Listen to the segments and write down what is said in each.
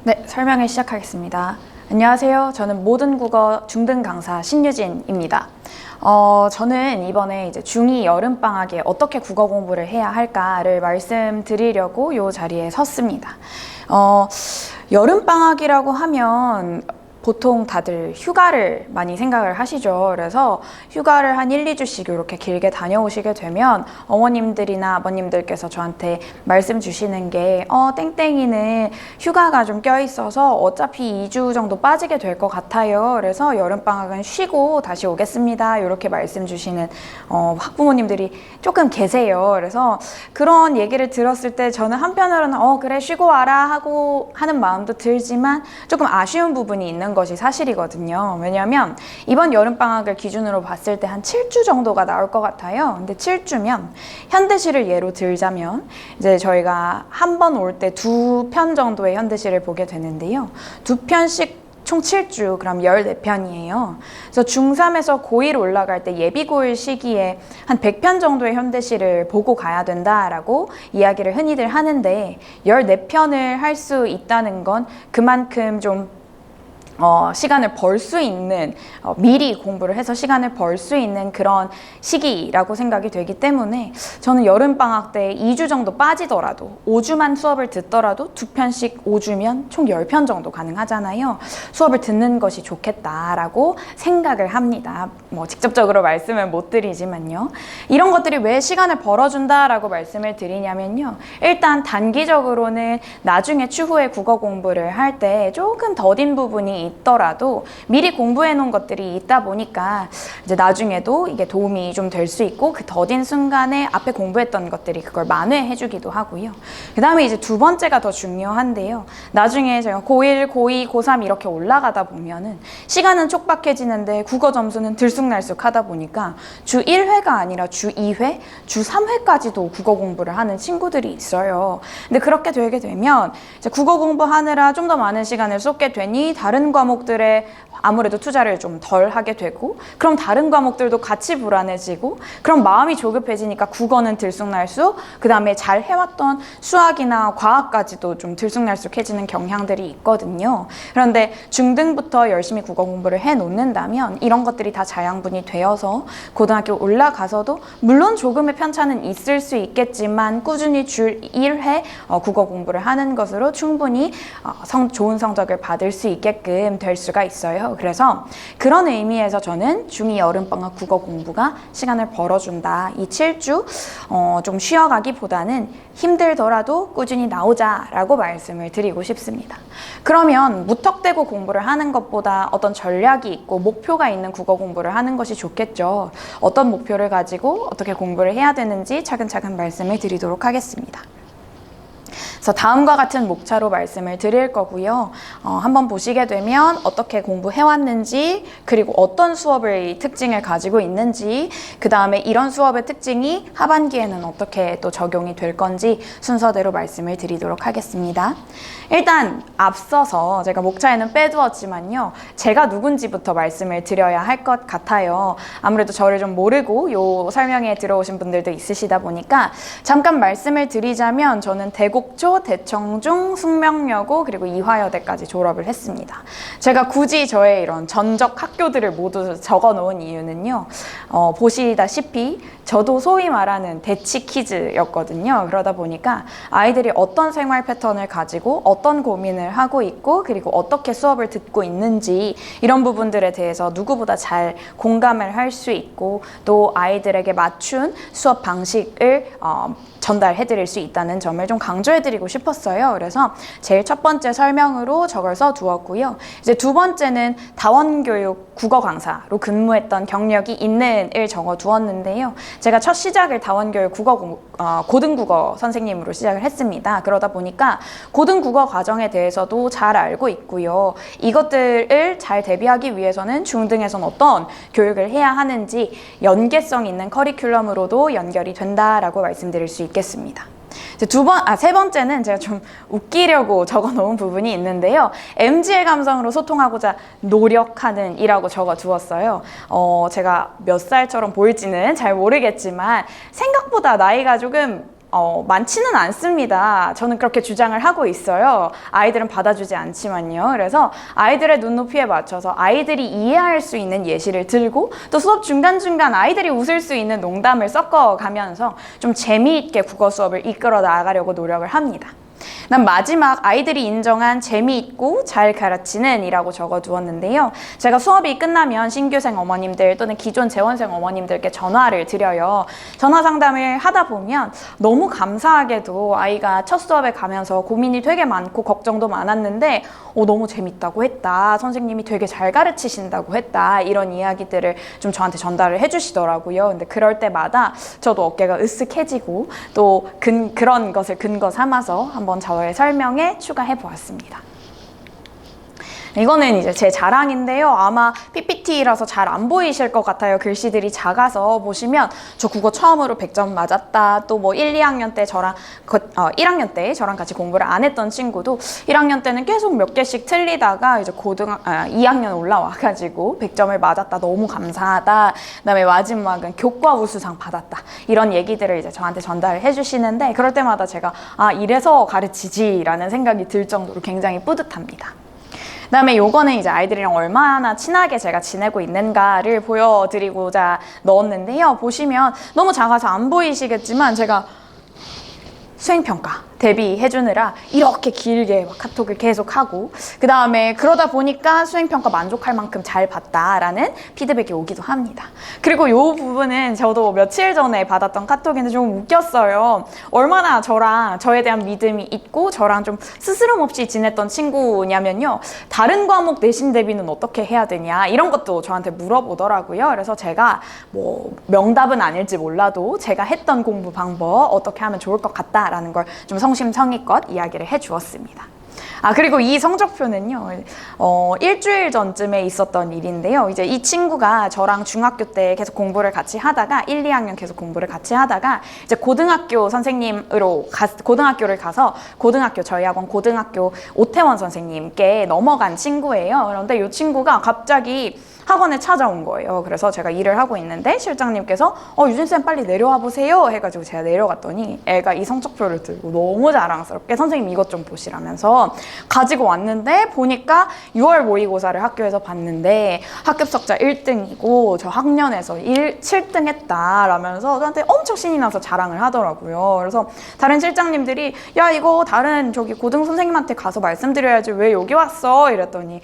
네, 설명을 시작하겠습니다. 안녕하세요. 저는 모든 국어 중등 강사 신유진입니다. 저는 이번에 이제 중2 여름방학에 어떻게 국어 공부를 해야 할까를 말씀드리려고 이 자리에 섰습니다. 여름방학이라고 하면 보통 다들 휴가를 많이 생각을 하시죠. 그래서 휴가를 한 1, 2주씩 이렇게 길게 다녀오시게 되면 어머님들이나 아버님들께서 저한테 말씀 주시는 게 땡땡이는 휴가가 좀 껴있어서 어차피 2주 정도 빠지게 될 것 같아요. 그래서 여름방학은 쉬고 다시 오겠습니다. 이렇게 말씀 주시는 학부모님들이 조금 계세요. 그래서 그런 얘기를 들었을 때 저는 한편으로는 그래 쉬고 와라 하고 하는 마음도 들지만 조금 아쉬운 부분이 있는 것이 사실이거든요. 왜냐하면 이번 여름방학을 기준으로 봤을 때 한 7주 정도가 나올 것 같아요. 근데 7주면 현대시를 예로 들자면 이제 저희가 한 번 올 때 2편 정도의 현대시를 보게 되는데요. 2편씩 총 7주, 그럼 14편이에요. 그래서 중3에서 고1 올라갈 때 예비 고1 시기에 한 100편 정도의 현대시를 보고 가야 된다라고 이야기를 흔히들 하는데 14편을 할 수 있다는 건 그만큼 좀 시간을 벌 수 있는 미리 공부를 해서 시간을 벌 수 있는 그런 시기라고 생각이 되기 때문에 저는 여름방학 때 2주 정도 빠지더라도 5주만 수업을 듣더라도 2편씩 5주면 총 10편 정도 가능하잖아요. 수업을 듣는 것이 좋겠다라고 생각을 합니다. 직접적으로 말씀을 못 드리지만요. 이런 것들이 왜 시간을 벌어준다라고 말씀을 드리냐면요. 일단 단기적으로는 나중에 추후에 국어 공부를 할 때 조금 더딘 부분이 있더라도 미리 공부해 놓은 것들이 있다 보니까 이제 나중에도 이게 도움이 좀 될 수 있고 그 더딘 순간에 앞에 공부했던 것들이 그걸 만회해 주기도 하고요. 그 다음에 이제 두 번째가 더 중요한데요. 나중에 제가 고1, 고2, 고3 이렇게 올라가다 보면은 시간은 촉박해지는데 국어 점수는 들쑥날쑥 하다 보니까 주 1회가 아니라 주 2회, 주 3회까지도 국어 공부를 하는 친구들이 있어요. 근데 그렇게 되게 되면 이제 국어 공부하느라 좀 더 많은 시간을 쏟게 되니 다른 과목들에 아무래도 투자를 좀 덜 하게 되고 그럼 다른 과목들도 같이 불안해지고 그럼 마음이 조급해지니까 국어는 들쑥날쑥 그 다음에 잘 해왔던 수학이나 과학까지도 좀 들쑥날쑥해지는 경향들이 있거든요. 그런데 중등부터 열심히 국어 공부를 해놓는다면 이런 것들이 다 자양분이 되어서 고등학교 올라가서도 물론 조금의 편차는 있을 수 있겠지만 꾸준히 주 1회 국어 공부를 하는 것으로 충분히 좋은 성적을 받을 수 있게끔 될 수가 있어요. 그래서 그런 의미에서 저는 중2 여름방학 국어 공부가 시간을 벌어준다. 이 7주 좀 쉬어가기보다는 힘들더라도 꾸준히 나오자라고 말씀을 드리고 싶습니다. 그러면 무턱대고 공부를 하는 것보다 어떤 전략이 있고 목표가 있는 국어 공부를 하는 것이 좋겠죠. 어떤 목표를 가지고 어떻게 공부를 해야 되는지 차근차근 말씀을 드리도록 하겠습니다. 그래서 다음과 같은 목차로 말씀을 드릴 거고요. 한번 보시게 되면 어떻게 공부해왔는지 그리고 어떤 수업의 특징을 가지고 있는지 그 다음에 이런 수업의 특징이 하반기에는 어떻게 또 적용이 될 건지 순서대로 말씀을 드리도록 하겠습니다. 일단 앞서서 제가 목차에는 빼두었지만요. 제가 누군지부터 말씀을 드려야 할 것 같아요. 아무래도 저를 좀 모르고 요 설명에 들어오신 분들도 있으시다 보니까 잠깐 말씀을 드리자면 저는 대곡초, 대청중, 숙명여고 그리고 이화여대까지 졸업을 했습니다. 제가 굳이 저의 이런 전적 학교들을 모두 적어 놓은 이유는요. 보시다시피 저도 소위 말하는 대치 키즈였거든요. 그러다 보니까 아이들이 어떤 생활 패턴을 가지고 어떤 고민을 하고 있고 그리고 어떻게 수업을 듣고 있는지 이런 부분들에 대해서 누구보다 잘 공감을 할 수 있고 또 아이들에게 맞춘 수업 방식을 전달해드릴 수 있다는 점을 좀 강조해드리고 싶었어요. 그래서 제일 첫 번째 설명으로 저걸 써두었고요. 이제 두 번째는 다원교육 국어 강사로 근무했던 경력이 있는을 적어두었는데요. 제가 첫 시작을 다원교육 고등국어 선생님으로 시작을 했습니다. 그러다 보니까 고등국어 과정에 대해서도 잘 알고 있고요. 이것들을 잘 대비하기 위해서는 중등에선 어떤 교육을 해야 하는지 연계성 있는 커리큘럼으로도 연결이 된다라고 말씀드릴 수 있겠습니다. 세 번째는 제가 좀 웃기려고 적어 놓은 부분이 있는데요. MZ의 감성으로 소통하고자 노력하는 이라고 적어 두었어요. 제가 몇 살처럼 보일지는 잘 모르겠지만 생각보다 나이가 조금 많지는 않습니다. 저는 그렇게 주장을 하고 있어요. 아이들은 받아주지 않지만요. 그래서 아이들의 눈높이에 맞춰서 아이들이 이해할 수 있는 예시를 들고 또 수업 중간중간 아이들이 웃을 수 있는 농담을 섞어가면서 좀 재미있게 국어 수업을 이끌어 나가려고 노력을 합니다. 난 마지막 아이들이 인정한 재미있고 잘 가르치는 이라고 적어두었는데요. 제가 수업이 끝나면 신규생 어머님들 또는 기존 재원생 어머님들께 전화를 드려요. 전화 상담을 하다 보면 너무 감사하게도 아이가 첫 수업에 가면서 고민이 되게 많고 걱정도 많았는데 너무 재밌다고 했다. 선생님이 되게 잘 가르치신다고 했다. 이런 이야기들을 좀 저한테 전달을 해주시더라고요. 근데 그럴 때마다 저도 어깨가 으쓱해지고 또 그런 것을 근거 삼아서 한번 저의 설명에 추가해 보았습니다. 이거는 이제 제 자랑인데요. 아마 PPT라서 잘 안 보이실 것 같아요. 글씨들이 작아서 보시면 저 국어 처음으로 100점 맞았다. 또 뭐 1, 2학년 때 1학년 때 저랑 같이 공부를 안 했던 친구도 1학년 때는 계속 몇 개씩 틀리다가 이제 2학년 올라와가지고 100점을 맞았다. 너무 감사하다. 그다음에 마지막은 교과 우수상 받았다. 이런 얘기들을 이제 저한테 전달을 해주시는데 그럴 때마다 제가 이래서 가르치지라는 생각이 들 정도로 굉장히 뿌듯합니다. 그다음에 요거는 이제 아이들이랑 얼마나 친하게 제가 지내고 있는가를 보여드리고자 넣었는데요. 보시면 너무 작아서 안 보이시겠지만 제가 수행평가 대비해주느라 이렇게 길게 막 카톡을 계속하고 그 다음에 그러다 보니까 수행평가 만족할 만큼 잘 봤다라는 피드백이 오기도 합니다. 그리고 요 부분은 저도 며칠 전에 받았던 카톡인데 좀 웃겼어요. 얼마나 저에 대한 믿음이 있고 저랑 좀 스스럼 없이 지냈던 친구냐면요. 다른 과목 내신 대비는 어떻게 해야 되냐 이런 것도 저한테 물어보더라고요. 그래서 제가 뭐 명답은 아닐지 몰라도 제가 했던 공부 방법 어떻게 하면 좋을 것 같다라는 걸 좀 성심성의껏 이야기를 해주었습니다. 그리고 이 성적표는요, 일주일 전쯤에 있었던 일인데요. 이제 이 친구가 저랑 중학교 때 계속 공부를 같이 하다가 1, 2학년 계속 공부를 같이 하다가 이제 고등학교 선생님으로 고등학교를 가서 저희 학원 고등학교 오태원 선생님께 넘어간 친구예요. 그런데 이 친구가 갑자기 학원에 찾아온 거예요. 그래서 제가 일을 하고 있는데 실장님께서 유진쌤 빨리 내려와 보세요 해가지고 제가 내려갔더니 애가 이 성적표를 들고 너무 자랑스럽게 선생님 이것 좀 보시라면서 가지고 왔는데 보니까 6월 모의고사를 학교에서 봤는데 학급석자 1등이고 저 학년에서 7등 했다라면서 저한테 엄청 신이 나서 자랑을 하더라고요. 그래서 다른 실장님들이 야 이거 다른 고등 선생님한테 가서 말씀드려야지 왜 여기 왔어 이랬더니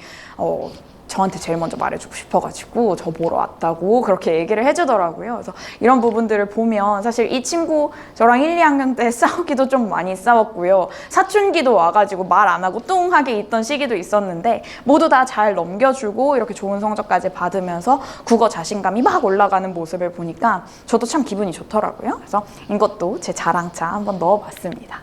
저한테 제일 먼저 말해주고 싶어가지고 저 보러 왔다고 그렇게 얘기를 해주더라고요. 그래서 이런 부분들을 보면 사실 이 친구 저랑 1, 2학년 때 싸우기도 좀 많이 싸웠고요. 사춘기도 와가지고 말 안 하고 뚱하게 있던 시기도 있었는데 모두 다 잘 넘겨주고 이렇게 좋은 성적까지 받으면서 국어 자신감이 막 올라가는 모습을 보니까 저도 참 기분이 좋더라고요. 그래서 이것도 제 자랑차 한번 넣어봤습니다.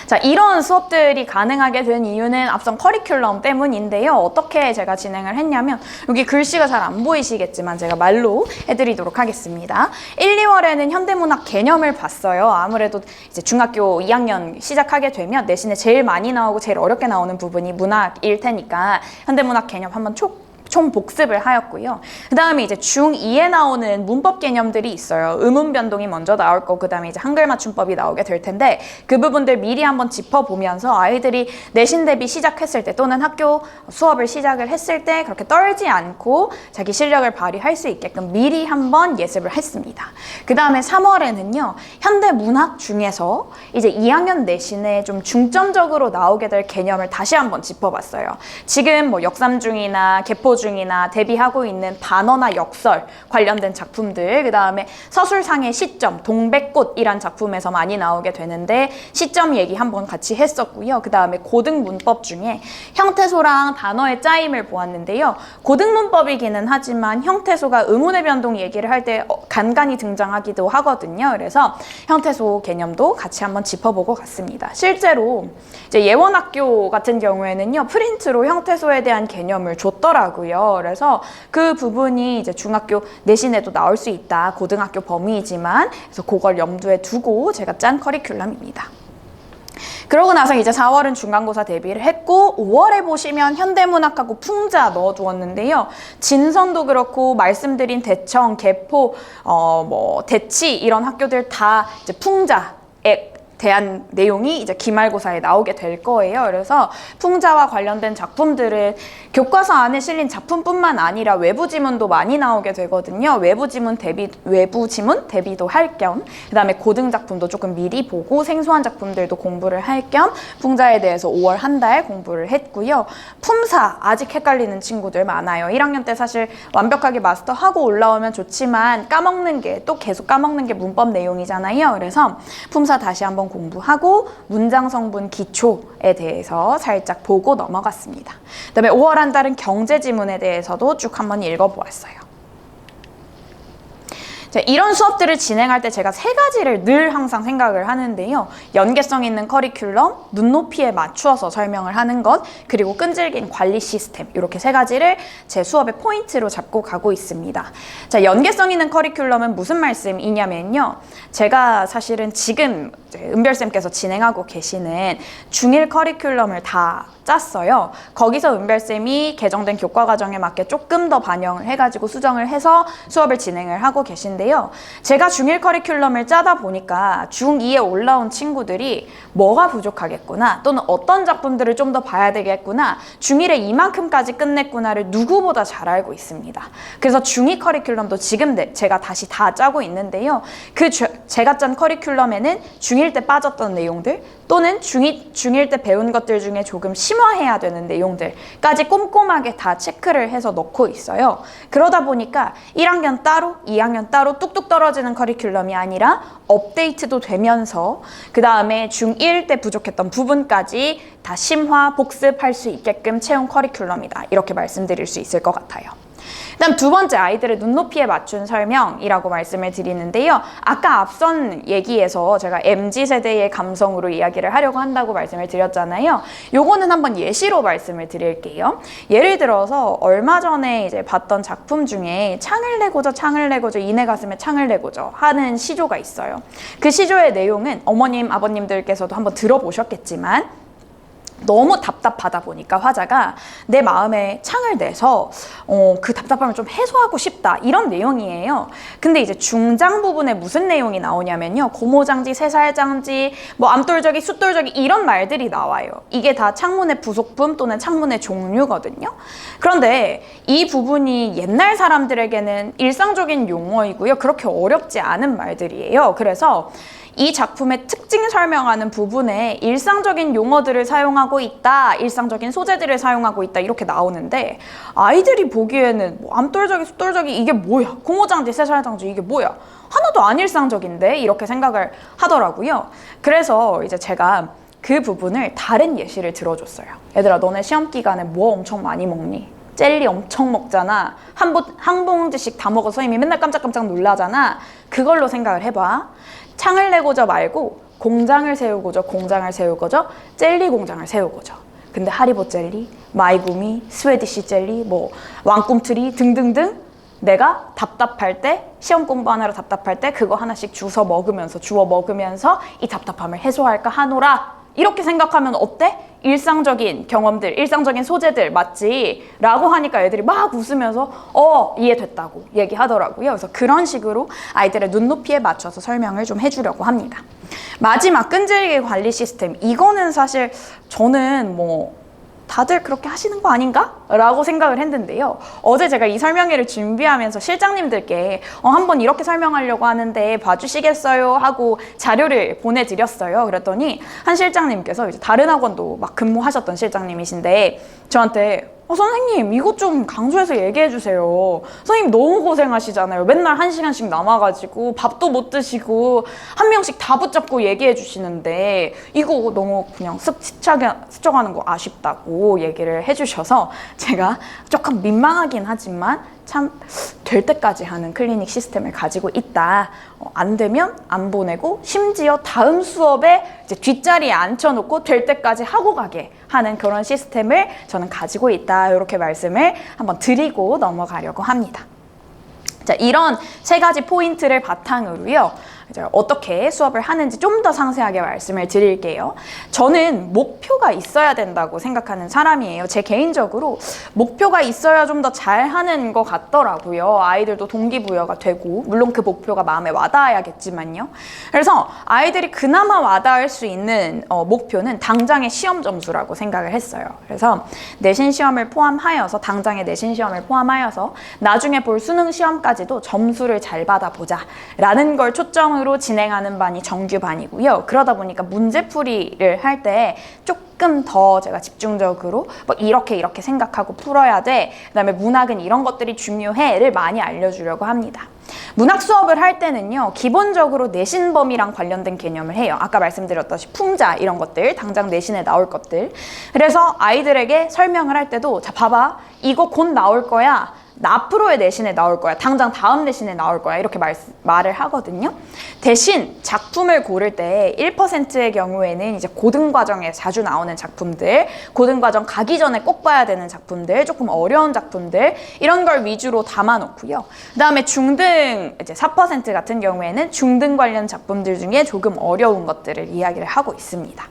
자, 이런 수업들이 가능하게 된 이유는 앞선 커리큘럼 때문인데요. 어떻게 제가 진행을 했냐면 여기 글씨가 잘 안 보이시겠지만 제가 말로 해드리도록 하겠습니다. 1, 2월에는 현대문학 개념을 봤어요. 아무래도 이제 중학교 2학년 시작하게 되면 내신에 제일 많이 나오고 제일 어렵게 나오는 부분이 문학일 테니까 현대문학 개념 한번 총 복습을 하였고요. 그 다음에 이제 중2에 나오는 문법 개념들이 있어요. 의문 변동이 먼저 나올 거고 그 다음에 이제 한글 맞춤법이 나오게 될 텐데 그 부분들 미리 한번 짚어보면서 아이들이 내신 대비 시작했을 때 또는 학교 수업을 시작을 했을 때 그렇게 떨지 않고 자기 실력을 발휘할 수 있게끔 미리 한번 예습을 했습니다. 그 다음에 3월에는요. 현대 문학 중에서 이제 2학년 내신에 좀 중점적으로 나오게 될 개념을 다시 한번 짚어봤어요. 지금 뭐 역삼중이나 개포중이나 대비하고 있는 반어나 역설 관련된 작품들, 그 다음에 서술상의 시점, 동백꽃이란 작품에서 많이 나오게 되는데 시점 얘기 한번 같이 했었고요. 그 다음에 고등문법 중에 형태소랑 단어의 짜임을 보았는데요. 고등문법이기는 하지만 형태소가 의문의 변동 얘기를 할 때 간간히 등장하기도 하거든요. 그래서 형태소 개념도 같이 한번 짚어보고 갔습니다. 실제로 이제 예원학교 같은 경우에는요, 프린트로 형태소에 대한 개념을 줬더라고요. 그래서 그 부분이 이제 중학교 내신에도 나올 수 있다. 고등학교 범위이지만 그래서 그걸 염두에 두고 제가 짠 커리큘럼입니다. 그러고 나서 이제 4월은 중간고사 대비를 했고 5월에 보시면 현대문학하고 풍자 넣어두었는데요. 진선도 그렇고 말씀드린 대청, 개포, 대치 이런 학교들 다 이제 풍자 대한 내용이 이제 기말고사에 나오게 될 거예요. 그래서 풍자와 관련된 작품들은 교과서 안에 실린 작품뿐만 아니라 외부 지문도 많이 나오게 되거든요. 외부 지문 대비도 할 겸, 그다음에 고등 작품도 조금 미리 보고 생소한 작품들도 공부를 할 겸 풍자에 대해서 5월 한 달 공부를 했고요. 품사 아직 헷갈리는 친구들 많아요. 1학년 때 사실 완벽하게 마스터하고 올라오면 좋지만 까먹는 게 또 계속 까먹는 게 문법 내용이잖아요. 그래서 품사 다시 한번 공부하고 문장 성분 기초에 대해서 살짝 보고 넘어갔습니다. 그다음에 5월 한 달은 경제 지문에 대해서도 쭉 한번 읽어보았어요. 이런 수업들을 진행할 때 제가 세 가지를 늘 항상 생각을 하는데요. 연계성 있는 커리큘럼, 눈높이에 맞추어서 설명을 하는 것, 그리고 끈질긴 관리 시스템, 이렇게 세 가지를 제 수업의 포인트로 잡고 가고 있습니다. 자, 연계성 있는 커리큘럼은 무슨 말씀이냐면요. 제가 사실은 지금 은별쌤께서 진행하고 계시는 중1 커리큘럼을 다 짰어요. 거기서 은별쌤이 개정된 교과과정에 맞게 조금 더 반영을 해가지고 수정을 해서 수업을 진행을 하고 계신데요. 제가 중1 커리큘럼을 짜다 보니까 중2에 올라온 친구들이 뭐가 부족하겠구나, 또는 어떤 작품들을 좀 더 봐야 되겠구나, 중1에 이만큼까지 끝냈구나를 누구보다 잘 알고 있습니다. 그래서 중2 커리큘럼도 지금 제가 다시 다 짜고 있는데요. 제가 짠 커리큘럼에는 중1 때 빠졌던 내용들, 또는 중1 때 배운 것들 중에 조금 심화해야 되는 내용들까지 꼼꼼하게 다 체크를 해서 넣고 있어요. 그러다 보니까 1학년 따로, 2학년 따로 뚝뚝 떨어지는 커리큘럼이 아니라 업데이트도 되면서 그 다음에 중1 때 부족했던 부분까지 다 심화, 복습할 수 있게끔 채운 커리큘럼이다. 이렇게 말씀드릴 수 있을 것 같아요. 그다음 두 번째, 아이들의 눈높이에 맞춘 설명이라고 말씀을 드리는데요. 아까 앞선 얘기에서 제가 MZ세대의 감성으로 이야기를 하려고 한다고 말씀을 드렸잖아요. 요거는 한번 예시로 말씀을 드릴게요. 예를 들어서 얼마 전에 이제 봤던 작품 중에 창을 내고저 이내 가슴에 창을 내고저 하는 시조가 있어요. 그 시조의 내용은 어머님, 아버님들께서도 한번 들어보셨겠지만 너무 답답하다 보니까 화자가 내 마음에 창을 내서 그 답답함을 좀 해소하고 싶다, 이런 내용이에요. 근데 이제 중장 부분에 무슨 내용이 나오냐면요. 고모장지, 새살장지, 뭐 암돌저기, 숫돌저기 이런 말들이 나와요. 이게 다 창문의 부속품 또는 창문의 종류거든요. 그런데 이 부분이 옛날 사람들에게는 일상적인 용어이고요. 그렇게 어렵지 않은 말들이에요. 그래서 이 작품의 특징 설명하는 부분에 일상적인 용어들을 사용하고 있다, 일상적인 소재들을 사용하고 있다, 이렇게 나오는데 아이들이 보기에는 뭐 암돌저기, 숫돌저기 이게 뭐야? 고모장지, 새살장지 이게 뭐야? 하나도 안 일상적인데? 이렇게 생각을 하더라고요. 그래서 이제 제가 그 부분을 다른 예시를 들어줬어요. 얘들아, 너네 시험 기간에 뭐 엄청 많이 먹니? 젤리 엄청 먹잖아. 한 봉지씩 다 먹어서 선생님이 맨날 깜짝깜짝 놀라잖아. 그걸로 생각을 해봐. 창을 내고저 말고 공장을 세우고저 젤리 공장을 세우고저. 근데 하리보 젤리, 마이구미, 스웨디시 젤리, 뭐 왕꿈트리 등등등, 내가 답답할 때, 시험 공부하느라 답답할 때 그거 하나씩 주워 먹으면서 이 답답함을 해소할까 하노라. 이렇게 생각하면 어때? 일상적인 경험들, 일상적인 소재들 맞지? 라고 하니까 애들이 막 웃으면서 이해됐다고 얘기하더라고요. 그래서 그런 식으로 아이들의 눈높이에 맞춰서 설명을 좀 해주려고 합니다. 마지막, 끈질기 관리 시스템. 이거는 사실 저는 뭐 다들 그렇게 하시는 거 아닌가? 라고 생각을 했는데요. 어제 제가 이 설명회를 준비하면서 실장님들께 한번 이렇게 설명하려고 하는데 봐주시겠어요? 하고 자료를 보내드렸어요. 그랬더니 한 실장님께서 이제 다른 학원도 막 근무하셨던 실장님이신데 저한테 선생님 이것 좀 강조해서 얘기해 주세요. 선생님 너무 고생하시잖아요. 맨날 1시간씩 남아가지고 밥도 못 드시고 한 명씩 다 붙잡고 얘기해 주시는데 이거 너무 그냥 스쳐가는 거 아쉽다고 얘기를 해주셔서 제가 조금 민망하긴 하지만 참 될 때까지 하는 클리닉 시스템을 가지고 있다. 안 되면 안 보내고 심지어 다음 수업에 이제 뒷자리에 앉혀놓고 될 때까지 하고 가게 하는 그런 시스템을 저는 가지고 있다. 이렇게 말씀을 한번 드리고 넘어가려고 합니다. 자, 이런 세 가지 포인트를 바탕으로요. 이제 어떻게 수업을 하는지 좀 더 상세하게 말씀을 드릴게요. 저는 목표가 있어야 된다고 생각하는 사람이에요. 제 개인적으로 목표가 있어야 좀 더 잘하는 것 같더라고요. 아이들도 동기부여가 되고, 물론 그 목표가 마음에 와닿아야겠지만요. 그래서 아이들이 그나마 와닿을 수 있는 목표는 당장의 시험 점수라고 생각을 했어요. 그래서 내신 시험을 포함하여서, 당장의 내신 시험을 포함하여서 나중에 볼 수능 시험까지도 점수를 잘 받아보자 라는 걸 초점으로 진행하는 반이 정규반이고요. 그러다 보니까 문제풀이를 할 때 조금 더 제가 집중적으로 뭐 이렇게 생각하고 풀어야 돼, 그 다음에 문학은 이런 것들이 중요해를 많이 알려주려고 합니다. 문학 수업을 할 때는요, 기본적으로 내신 범위랑 관련된 개념을 해요. 아까 말씀드렸다시피 풍자 이런 것들, 당장 내신에 나올 것들. 그래서 아이들에게 설명을 할 때도, 자 봐봐, 이거 곧 나올 거야, 앞으로의 내신에 나올 거야, 당장 다음 내신에 나올 거야, 이렇게 말을 하거든요. 대신 작품을 고를 때 1%의 경우에는 이제 고등과정에 자주 나오는 작품들, 고등과정 가기 전에 꼭 봐야 되는 작품들, 조금 어려운 작품들, 이런 걸 위주로 담아놓고요. 그 다음에 중등 이제 4% 같은 경우에는 중등 관련 작품들 중에 조금 어려운 것들을 이야기를 하고 있습니다.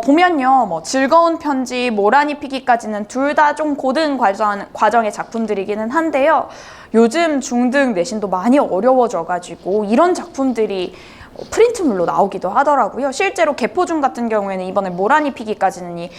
보면요, 뭐 즐거운 편지, 모란이 피기까지는 둘 다 좀 고등 과정의 작품들이기는 한데요. 요즘 중등 내신도 많이 어려워져가지고 이런 작품들이 프린트물로 나오기도 하더라고요. 실제로 개포중 같은 경우에는 이번에 모란이 피기까지는 이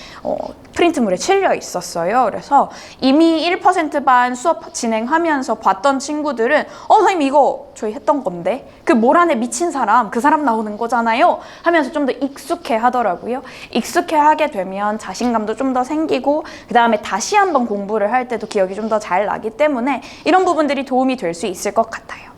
프린트물에 실려 있었어요. 그래서 이미 1%반 수업 진행하면서 봤던 친구들은 선생님 이거 저희 했던 건데, 그 모란에 미친 사람, 그 사람 나오는 거잖아요 하면서 좀 더 익숙해 하더라고요. 익숙해 하게 되면 자신감도 좀 더 생기고, 그 다음에 다시 한번 공부를 할 때도 기억이 좀 더 잘 나기 때문에 이런 부분들이 도움이 될 수 있을 것 같아요.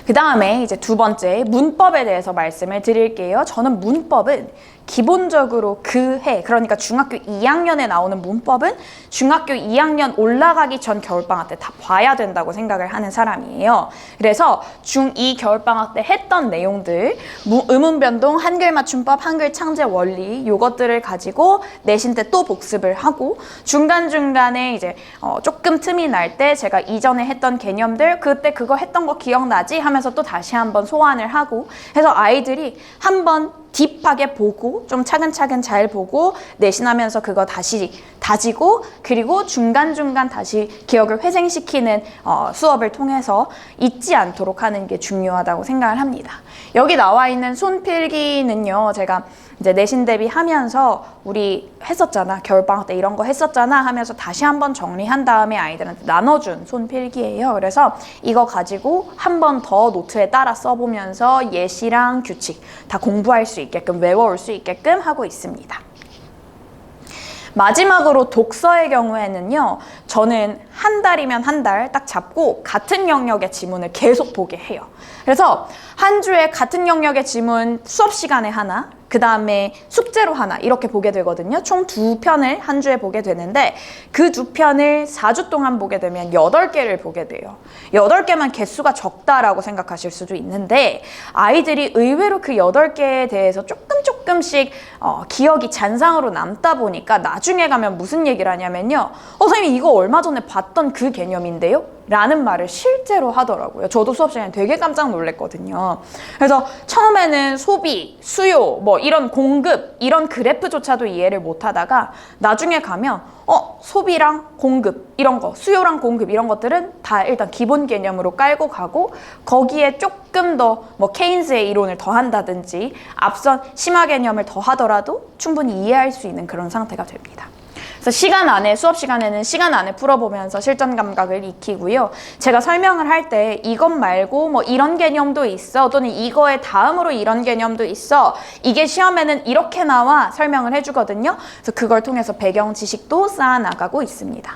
그 다음에 이제 두 번째, 문법에 대해서 말씀을 드릴게요. 저는 문법은 기본적으로 그 해, 그러니까 중학교 2학년에 나오는 문법은 중학교 2학년 올라가기 전 겨울방학 때 다 봐야 된다고 생각을 하는 사람이에요. 그래서 중2 겨울방학 때 했던 내용들, 의문변동, 한글 맞춤법, 한글 창제 원리, 요것들을 가지고 내신 때 또 복습을 하고, 중간중간에 이제 조금 틈이 날 때 제가 이전에 했던 개념들, 그때 그거 했던 거 기억나지? 하면서 또 다시 한번 소환을 하고 해서 아이들이 한번 딥하게 보고 좀 차근차근 잘 보고 내신하면서 그거 다시 다지고, 그리고 중간중간 다시 기억을 회생시키는 수업을 통해서 잊지 않도록 하는 게 중요하다고 생각을 합니다. 여기 나와 있는 손필기는요, 제가 이제 내신 대비하면서 우리 했었잖아, 겨울방학 때 이런 거 했었잖아 하면서 다시 한번 정리한 다음에 아이들한테 나눠준 손필기예요. 그래서 이거 가지고 한 번 더 노트에 따라 써보면서 예시랑 규칙 다 공부할 수 있게끔, 외워올 수 있게끔 하고 있습니다. 마지막으로 독서의 경우에는요, 저는 한 달이면 한 달 딱 잡고 같은 영역의 지문을 계속 보게 해요. 그래서 한 주에 같은 영역의 지문 수업 시간에 하나, 그 다음에 숙제로 하나, 이렇게 보게 되거든요. 총 2편을 한 주에 보게 되는데, 그 2편을 4주 동안 보게 되면 8개를 보게 돼요. 8개만 개수가 적다라고 생각하실 수도 있는데, 아이들이 의외로 그 8개에 대해서 조금씩 기억이 잔상으로 남다 보니까 나중에 가면 무슨 얘기를 하냐면요, 선생님 이거 얼마 전에 봤던 그 개념인데요? 라는 말을 실제로 하더라고요. 저도 수업 시간에 되게 깜짝 놀랐거든요. 그래서 처음에는 소비, 수요, 뭐 이런 공급, 이런 그래프조차도 이해를 못 하다가 나중에 가면 소비랑 공급 이런 거, 수요랑 공급 이런 것들은 다 일단 기본 개념으로 깔고 가고, 거기에 조금 더 뭐 케인스의 이론을 더 한다든지 앞선 심화 개념을 더 하더라도 충분히 이해할 수 있는 그런 상태가 됩니다. 그래서 수업 시간에는 시간 안에 풀어보면서 실전 감각을 익히고요. 제가 설명을 할 때 이것 말고 뭐 이런 개념도 있어, 또는 이거의 다음으로 이런 개념도 있어, 이게 시험에는 이렇게 나와 설명을 해주거든요. 그래서 그걸 통해서 배경 지식도 쌓아나가고 있습니다.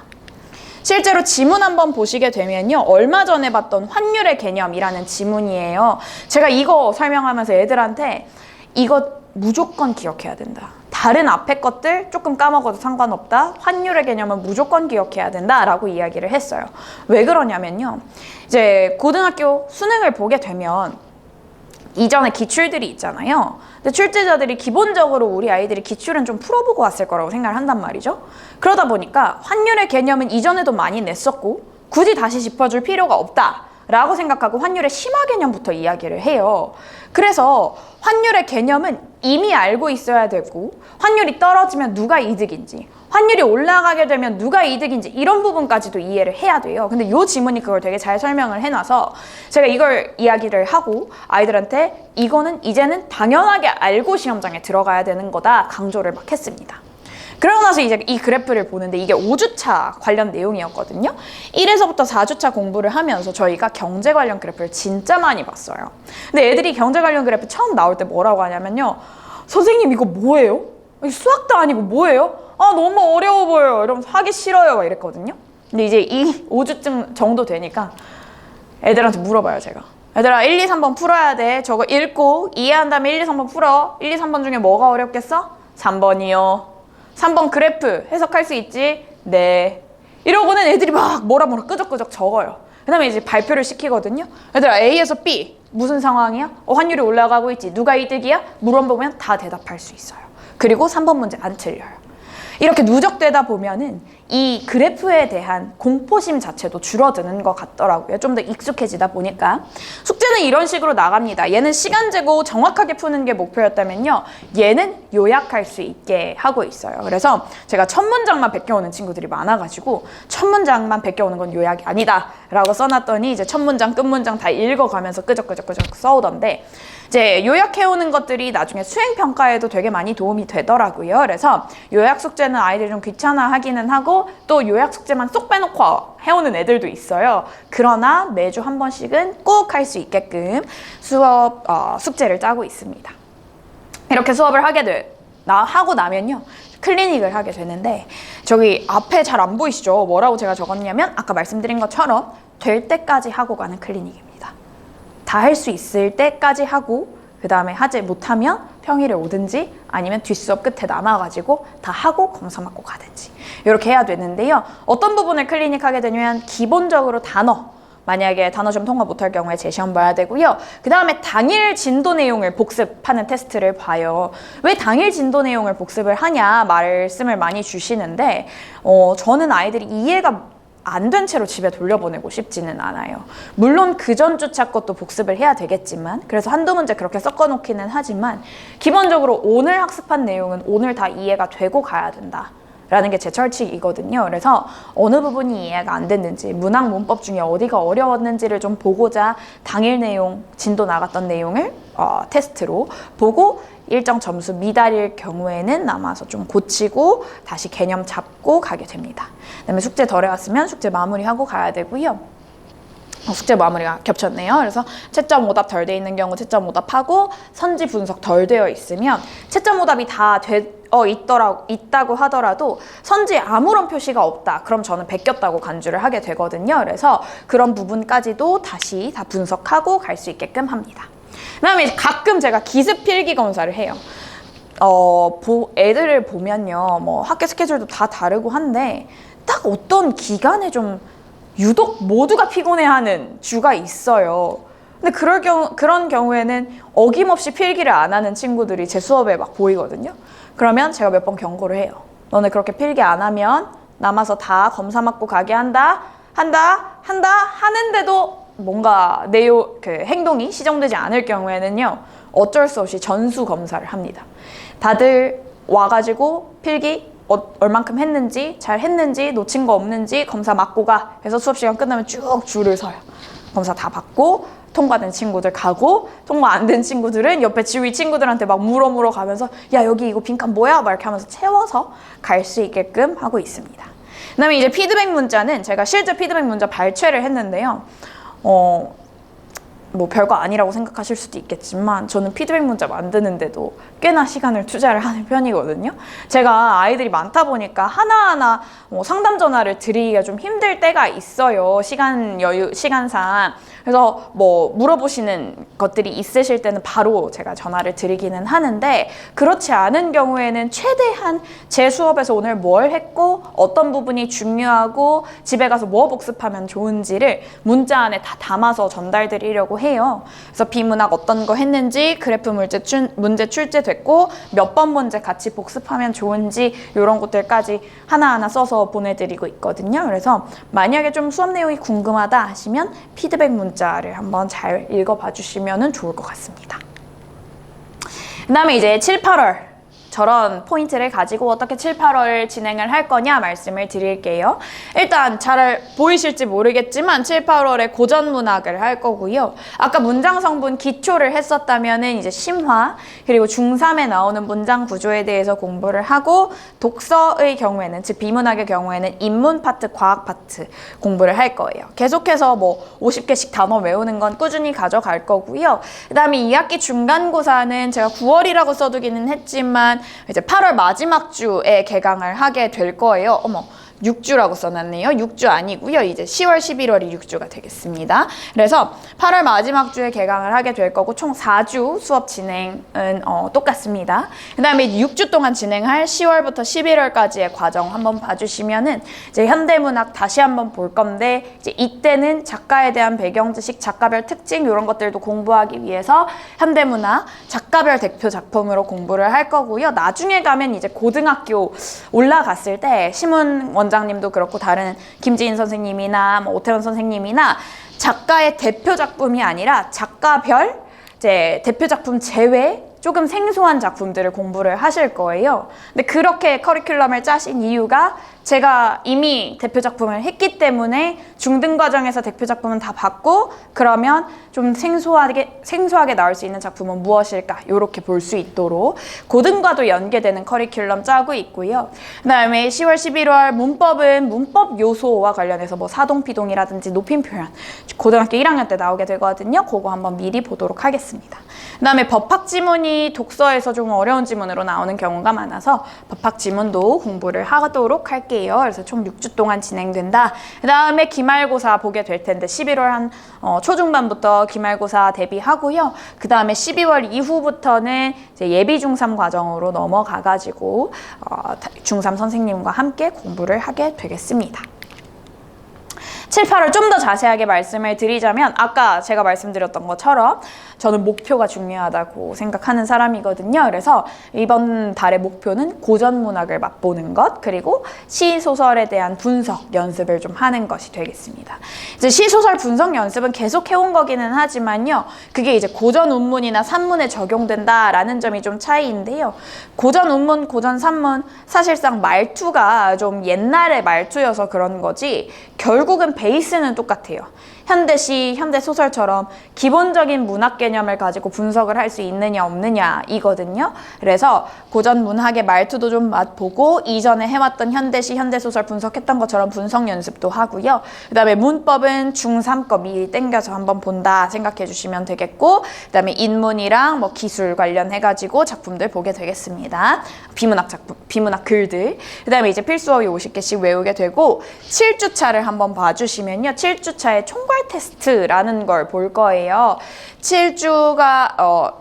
실제로 지문 한번 보시게 되면요, 얼마 전에 봤던 환율의 개념이라는 지문이에요. 제가 이거 설명하면서 애들한테 이거 무조건 기억해야 된다, 다른 앞에 것들 조금 까먹어도 상관없다, 환율의 개념은 무조건 기억해야 된다 라고 이야기를 했어요. 왜 그러냐면요, 이제 고등학교 수능을 보게 되면 이전에 기출들이 있잖아요. 근데 출제자들이 기본적으로 우리 아이들이 기출은 좀 풀어보고 왔을 거라고 생각을 한단 말이죠. 그러다 보니까 환율의 개념은 이전에도 많이 냈었고 굳이 다시 짚어줄 필요가 없다 라고 생각하고 환율의 심화 개념부터 이야기를 해요. 그래서 환율의 개념은 이미 알고 있어야 되고, 환율이 떨어지면 누가 이득인지, 환율이 올라가게 되면 누가 이득인지, 이런 부분까지도 이해를 해야 돼요. 근데 이 지문이 그걸 되게 잘 설명을 해놔서 제가 이걸 이야기를 하고 아이들한테 이거는 이제는 당연하게 알고 시험장에 들어가야 되는 거다 강조를 막 했습니다. 그러고 나서 이제 이 그래프를 보는데 이게 5주차 관련 내용이었거든요. 1에서부터 4주차 공부를 하면서 저희가 경제 관련 그래프를 진짜 많이 봤어요. 근데 애들이 경제 관련 그래프 처음 나올 때 뭐라고 하냐면요. 선생님 이거 뭐예요? 수학도 아니고 뭐예요? 아 너무 어려워 보여요. 이러면서 하기 싫어요. 막 이랬거든요. 근데 이제 이 5주쯤 정도 되니까 애들한테 물어봐요, 제가. 얘들아 1, 2, 3번 풀어야 돼. 저거 읽고 이해한 다음에 1, 2, 3번 풀어. 1, 2, 3번 중에 뭐가 어렵겠어? 3번이요. 3번 그래프 해석할 수 있지? 네. 이러고는 애들이 막 뭐라 끄적끄적 적어요. 그 다음에 이제 발표를 시키거든요. 얘들아 A에서 B 무슨 상황이야? 환율이 올라가고 있지. 누가 이득이야? 물어보면 다 대답할 수 있어요. 그리고 3번 문제 안 틀려요. 이렇게 누적되다 보면은 이 그래프에 대한 공포심 자체도 줄어드는 것 같더라고요. 좀 더 익숙해지다 보니까. 숙제는 이런 식으로 나갑니다. 얘는 시간 재고 정확하게 푸는 게 목표였다면요. 얘는 요약할 수 있게 하고 있어요. 그래서 제가 첫 문장만 베껴오는 친구들이 많아가지고 첫 문장만 베껴오는 건 요약이 아니다 라고 써놨더니 이제 첫 문장, 끝 문장 다 읽어가면서 끄적끄적 써오던데 이제 요약해오는 것들이 나중에 수행평가에도 되게 많이 도움이 되더라고요. 그래서 요약 숙제는 아이들이 좀 귀찮아하기는 하고 또 요약 숙제만 쏙 빼놓고 해오는 애들도 있어요. 그러나 매주 한 번씩은 꼭 할 수 있게끔 숙제를 짜고 있습니다. 이렇게 수업을 하고 나면요. 클리닉을 하게 되는데 저기 앞에 잘 안 보이시죠? 뭐라고 제가 적었냐면 아까 말씀드린 것처럼 될 때까지 하고 가는 클리닉입니다. 다 할 수 있을 때까지 하고 그 다음에 하지 못하면 평일에 오든지 아니면 뒷수업 끝에 남아가지고 다 하고 검사 맞고 가든지 이렇게 해야 되는데요. 어떤 부분을 클리닉하게 되냐면 기본적으로 단어, 만약에 단어 좀 통과 못할 경우에 재시험 봐야 되고요. 그 다음에 당일 진도 내용을 복습하는 테스트를 봐요. 왜 당일 진도 내용을 복습을 하냐 말씀을 많이 주시는데 저는 아이들이 이해가 안 된 채로 집에 돌려보내고 싶지는 않아요. 물론 그 전 주차 것도 복습을 해야 되겠지만 그래서 한두 문제 그렇게 섞어놓기는 하지만 기본적으로 오늘 학습한 내용은 오늘 다 이해가 되고 가야 된다. 라는 게 제 철칙이거든요. 그래서 어느 부분이 이해가 안 됐는지 문학 문법 중에 어디가 어려웠는지를 좀 보고자 당일 내용, 진도 나갔던 내용을 테스트로 보고 일정 점수 미달일 경우에는 남아서 좀 고치고 다시 개념 잡고 가게 됩니다. 그다음에 숙제 덜 해왔으면 숙제 마무리하고 가야 되고요. 숙제 마무리가 겹쳤네요. 그래서 채점 오답 덜 돼 있는 경우 채점 오답하고 선지 분석 덜 되어 있으면 채점 오답이 다 있다고 하더라도 선지에 아무런 표시가 없다. 그럼 저는 베꼈다고 간주를 하게 되거든요. 그래서 그런 부분까지도 다시 다 분석하고 갈 수 있게끔 합니다. 그다음에 가끔 제가 기습 필기 검사를 해요. 애들을 보면요, 뭐 학교 스케줄도 다 다르고 한데 딱 어떤 기간에 좀 유독 모두가 피곤해하는 주가 있어요. 근데 그런 경우에는 어김없이 필기를 안 하는 친구들이 제 수업에 막 보이거든요. 그러면 제가 몇 번 경고를 해요. 너네 그렇게 필기 안 하면 남아서 다 검사 맞고 가게 한다 하는데도 뭔가 행동이 시정되지 않을 경우에는요, 어쩔 수 없이 전수 검사를 합니다. 다들 와가지고 필기 얼만큼 했는지, 잘 했는지, 놓친 거 없는지 검사 맞고 가. 해서 수업 시간 끝나면 쭉 줄을 서요. 검사 다 받고 통과된 친구들 가고 통과 안 된 친구들은 옆에 지휘 친구들한테 막 물어 가면서 야 여기 이거 빈칸 뭐야? 막 이렇게 하면서 채워서 갈 수 있게끔 하고 있습니다. 그다음에 이제 피드백 문자는 제가 실제 피드백 문자 발췌를 했는데요. 뭐 별거 아니라고 생각하실 수도 있겠지만 저는 피드백 문자 만드는데도 꽤나 시간을 투자를 하는 편이거든요. 제가 아이들이 많다 보니까 하나하나 상담 전화를 드리기가 좀 힘들 때가 있어요. 시간상. 그래서 뭐 물어보시는 것들이 있으실 때는 바로 제가 전화를 드리기는 하는데 그렇지 않은 경우에는 최대한 제 수업에서 오늘 뭘 했고 어떤 부분이 중요하고 집에 가서 뭐 복습하면 좋은지를 문자 안에 다 담아서 전달드리려고 해요. 그래서 비문학 어떤 거 했는지 그래프 문제 출제됐고 몇 번 문제 같이 복습하면 좋은지 이런 것들까지 하나하나 써서 보내드리고 있거든요. 그래서 만약에 좀 수업 내용이 궁금하다 하시면 피드백 문자 문자를 한번 잘 읽어봐 주시면 좋을 것 같습니다. 그 다음에 이제 7, 8월 저런 포인트를 가지고 어떻게 7, 8월 진행을 할 거냐 말씀을 드릴게요. 일단 잘 보이실지 모르겠지만 7, 8월에 고전 문학을 할 거고요. 아까 문장 성분 기초를 했었다면은 이제 심화 그리고 중3에 나오는 문장 구조에 대해서 공부를 하고 독서의 경우에는 즉 비문학의 경우에는 인문 파트, 과학 파트 공부를 할 거예요. 계속해서 뭐 50개씩 단어 외우는 건 꾸준히 가져갈 거고요. 그 다음에 2학기 중간고사는 제가 9월이라고 써두기는 했지만 이제 8월 마지막 주에 개강을 하게 될 거예요. 어머, 6주라고 써놨네요. 6주 아니고요. 이제 10월, 11월이 6주가 되겠습니다. 그래서 8월 마지막 주에 개강을 하게 될 거고 총 4주 수업 진행은 똑같습니다. 그 다음에 6주 동안 진행할 10월부터 11월까지의 과정 한번 봐주시면은 이제 현대문학 다시 한번 볼 건데 이제 이때는 작가에 대한 배경 지식, 작가별 특징 이런 것들도 공부하기 위해서 현대문학 작가별 대표 작품으로 공부를 할 거고요. 나중에 가면 이제 고등학교 올라갔을 때 심은 원장님도 그렇고 다른 김지인 선생님이나 뭐 오태원 선생님이나 작가의 대표 작품이 아니라 작가별 이제 대표 작품 제외 조금 생소한 작품들을 공부를 하실 거예요. 근데 그렇게 커리큘럼을 짜신 이유가 제가 이미 대표 작품을 했기 때문에 중등 과정에서 대표 작품은 다 봤고 그러면 좀 생소하게 나올 수 있는 작품은 무엇일까 이렇게 볼 수 있도록 고등과도 연계되는 커리큘럼 짜고 있고요. 그다음에 10월, 11월 문법은 문법 요소와 관련해서 뭐 사동피동이라든지 높임 표현 고등학교 1학년 때 나오게 되거든요. 그거 한번 미리 보도록 하겠습니다. 그다음에 법학 지문이 독서에서 좀 어려운 지문으로 나오는 경우가 많아서 법학 지문도 공부를 하도록 할게요. 그래서 총 6주 동안 진행된다. 그 다음에 기말고사 보게 될 텐데 11월 한 초중반부터 기말고사 대비하고요. 그 다음에 12월 이후부터는 이제 예비 중3 과정으로 넘어가가지고 중3 선생님과 함께 공부를 하게 되겠습니다. 7, 8월 좀 더 자세하게 말씀을 드리자면 아까 제가 말씀드렸던 것처럼 저는 목표가 중요하다고 생각하는 사람이거든요. 그래서 이번 달의 목표는 고전 문학을 맛보는 것 그리고 시, 소설에 대한 분석 연습을 좀 하는 것이 되겠습니다. 이제 시, 소설 분석 연습은 계속 해온 거기는 하지만요. 그게 이제 고전 운문이나 산문에 적용된다라는 점이 좀 차이인데요. 고전 운문, 고전 산문 사실상 말투가 좀 옛날의 말투여서 그런 거지 결국은 베이스는 똑같아요. 현대시, 현대소설처럼 기본적인 문학 개념을 가지고 분석을 할 수 있느냐 없느냐 이거든요. 그래서 고전 문학의 말투도 좀 맛보고 이전에 해왔던 현대시, 현대소설 분석했던 것처럼 분석 연습도 하고요. 그 다음에 문법은 중3 거 미리 땡겨서 한번 본다 생각해 주시면 되겠고 그 다음에 인문이랑 뭐 기술 관련해가지고 작품들 보게 되겠습니다. 비문학 작품, 비문학 글들. 그 다음에 이제 필수어휘 50개씩 외우게 되고 7주차를 한번 봐주시면요. 7주차에 총괄 테스트라는 걸 볼 거예요. 7주가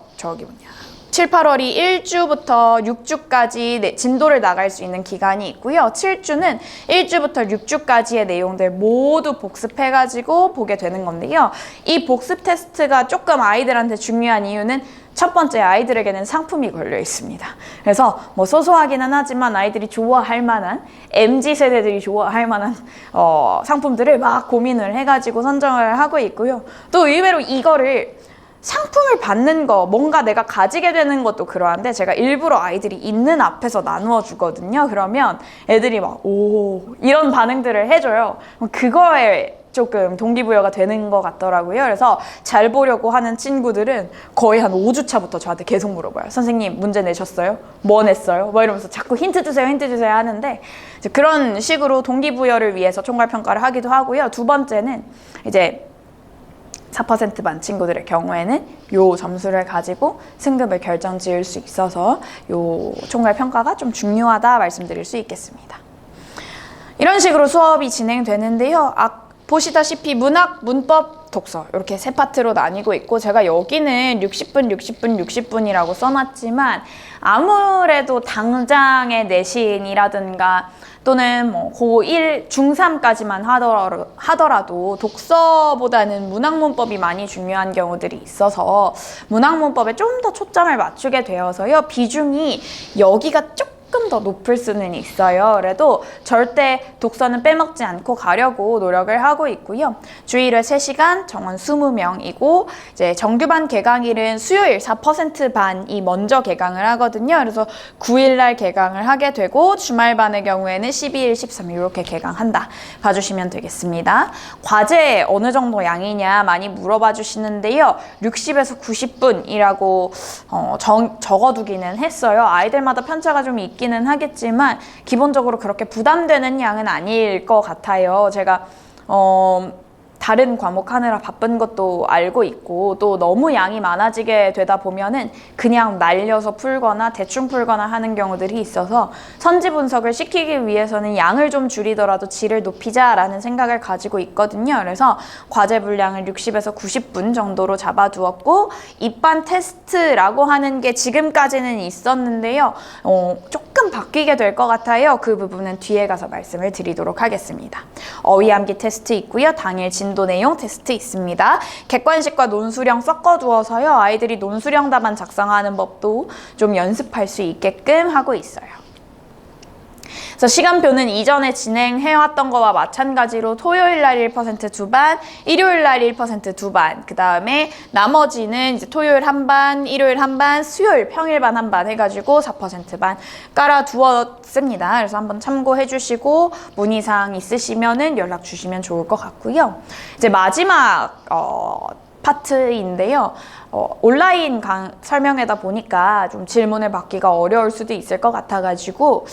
7, 8월이 1주부터 6주까지 진도를 나갈 수 있는 기간이 있고요. 7주는 1주부터 6주까지의 내용들 모두 복습해가지고 보게 되는 건데요. 이 복습 테스트가 조금 아이들한테 중요한 이유는 첫 번째 아이들에게는 상품이 걸려 있습니다. 그래서 뭐 소소하기는 하지만 아이들이 좋아할 만한 MZ세대들이 좋아할 만한 상품들을 막 고민을 해가지고 선정을 하고 있고요. 또 의외로 이거를 상품을 받는 거, 뭔가 내가 가지게 되는 것도 그러한데 제가 일부러 아이들이 있는 앞에서 나누어 주거든요. 그러면 애들이 막 오 이런 반응들을 해줘요. 그거에 조금 동기부여가 되는 것 같더라고요. 그래서 잘 보려고 하는 친구들은 거의 한 5주차부터 저한테 계속 물어봐요. 선생님 문제 내셨어요? 뭐 냈어요? 뭐 이러면서 자꾸 힌트 주세요 하는데 이제 그런 식으로 동기부여를 위해서 총괄평가를 하기도 하고요. 두 번째는 이제 4% 반 친구들의 경우에는 요 점수를 가지고 승급을 결정 지을 수 있어서 요 총괄평가가 좀 중요하다 말씀드릴 수 있겠습니다. 이런 식으로 수업이 진행되는데요. 보시다시피 문학, 문법, 독서 이렇게 세 파트로 나뉘고 있고 제가 여기는 60분이라고 써놨지만 아무래도 당장의 내신이라든가 또는 뭐 고1, 중3까지만 하더라도 독서보다는 문학문법이 많이 중요한 경우들이 있어서 문학문법에 좀 더 초점을 맞추게 되어서요. 비중이 여기가 조금 조금 더 높을 수는 있어요. 그래도 절대 독서는 빼먹지 않고 가려고 노력을 하고 있고요. 주 1회 3시간, 정원 20명이고 이제 정규반 개강일은 수요일 4% 반이 먼저 개강을 하거든요. 그래서 9일날 개강을 하게 되고 주말반의 경우에는 12일, 13일 이렇게 개강한다. 봐주시면 되겠습니다. 과제 어느 정도 양이냐 많이 물어봐 주시는데요. 60에서 90분이라고 적어두기는 했어요. 아이들마다 편차가 좀 있기는 하겠지만 기본적으로 그렇게 부담되는 양은 아닐 것 같아요. 제가 다른 과목 하느라 바쁜 것도 알고 있고 또 너무 양이 많아지게 되다 보면은 그냥 날려서 풀거나 대충 풀거나 하는 경우들이 있어서 선지 분석을 시키기 위해서는 양을 좀 줄이더라도 질을 높이자라는 생각을 가지고 있거든요. 그래서 과제 분량을 60에서 90분 정도로 잡아두었고 입반 테스트라고 하는 게 지금까지는 있었는데요. 조금 바뀌게 될 것 같아요. 그 부분은 뒤에 가서 말씀을 드리도록 하겠습니다. 어휘 암기 테스트 있고요. 당일 진도 내용 테스트 있습니다. 객관식과 논수령 섞어두어서요. 아이들이 논수령 답안 작성하는 법도 좀 연습할 수 있게끔 하고 있어요. 그래서 시간표는 이전에 진행해왔던 거와 마찬가지로 토요일 날 1% 두 반, 일요일 날 1% 두 반, 그 다음에 나머지는 이제 토요일 한 반, 일요일 한 반, 수요일 평일반 한 반 해가지고 4% 반 깔아두었습니다. 그래서 한번 참고해 주시고 문의사항 있으시면은 연락 주시면 좋을 것 같고요. 이제 마지막 파트인데요. 온라인 설명회다 보니까 좀 질문을 받기가 어려울 수도 있을 것 같아가지고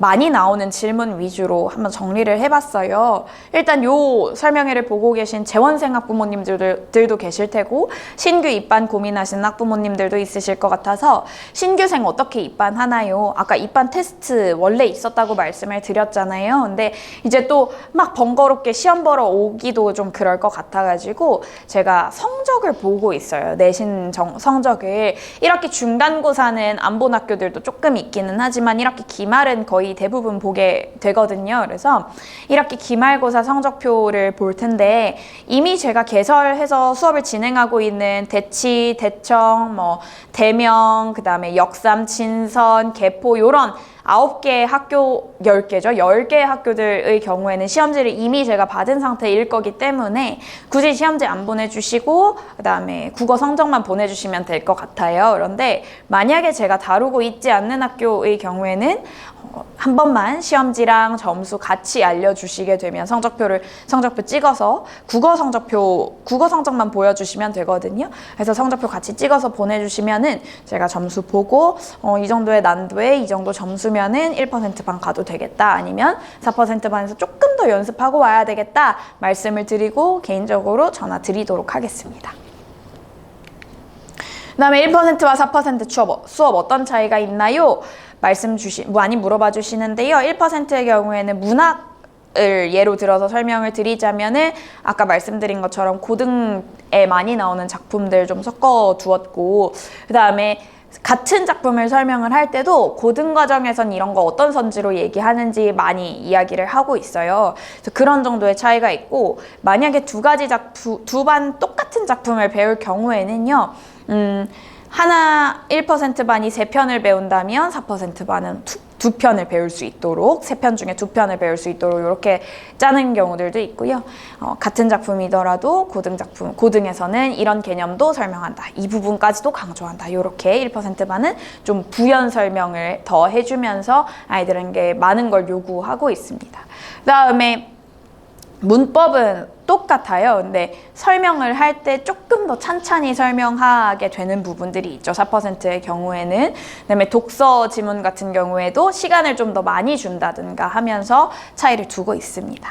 많이 나오는 질문 위주로 한번 정리를 해봤어요. 일단 요 설명회를 보고 계신 재원생 학부모님들도 계실 테고 신규 입반 고민하시는 학부모님들도 있으실 것 같아서 신규생 어떻게 입반하나요? 아까 입반 테스트 원래 있었다고 말씀을 드렸잖아요. 근데 이제 또 막 번거롭게 시험 보러 오기도 좀 그럴 것 같아가지고 제가 성적을 보고 있어요. 내신 성적을. 1학기 중간고사는 안 본 학교들도 조금 있기는 하지만 1학기 기말은 거의 대부분 보게 되거든요. 그래서 1학기 기말고사 성적표를 볼 텐데 이미 제가 개설해서 수업을 진행하고 있는 대치, 대청, 대명, 그 다음에 역삼, 진선, 개포 요런 9개 학교, 10개죠. 10개의 학교들의 경우에는 시험지를 이미 제가 받은 상태일 거기 때문에 굳이 시험지 안 보내주시고 그 다음에 국어 성적만 보내주시면 될 것 같아요. 그런데 만약에 제가 다루고 있지 않는 학교의 경우에는 한 번만 시험지랑 점수 같이 알려주시게 되면 성적표 찍어서 국어 성적만 보여주시면 되거든요. 그래서 성적표 같이 찍어서 보내주시면은 제가 점수 보고 이 정도의 난도에 이 정도 점수면은 1% 반 가도 되겠다. 아니면 4% 반에서 조금 더 연습하고 와야 되겠다. 말씀을 드리고 개인적으로 전화 드리도록 하겠습니다. 그 다음에 1%와 4% 수업 어떤 차이가 있나요? 많이 물어봐 주시는데요. 1%의 경우에는 문학을 예로 들어서 설명을 드리자면은 아까 말씀드린 것처럼 고등에 많이 나오는 작품들 좀 섞어 두었고 그 다음에 같은 작품을 설명을 할 때도 고등 과정에선 이런 거 어떤 선지로 얘기하는지 많이 이야기를 하고 있어요. 그래서 그런 정도의 차이가 있고 만약에 두 반 똑같은 작품을 배울 경우에는요. 하나 1% 반이 3편을 배운다면 4% 반은 두 편을 배울 수 있도록 3편 중에 2편을 배울 수 있도록 이렇게 짜는 경우들도 있고요. 같은 작품이더라도 고등에서는 이런 개념도 설명한다. 이 부분까지도 강조한다. 이렇게 1% 반은 좀 부연 설명을 더 해주면서 아이들에게 많은 걸 요구하고 있습니다. 그 다음에 문법은 똑같아요. 근데 설명을 할 때 조금 더 찬찬히 설명하게 되는 부분들이 있죠. 4%의 경우에는. 그다음에 독서 지문 같은 경우에도 시간을 좀 더 많이 준다든가 하면서 차이를 두고 있습니다.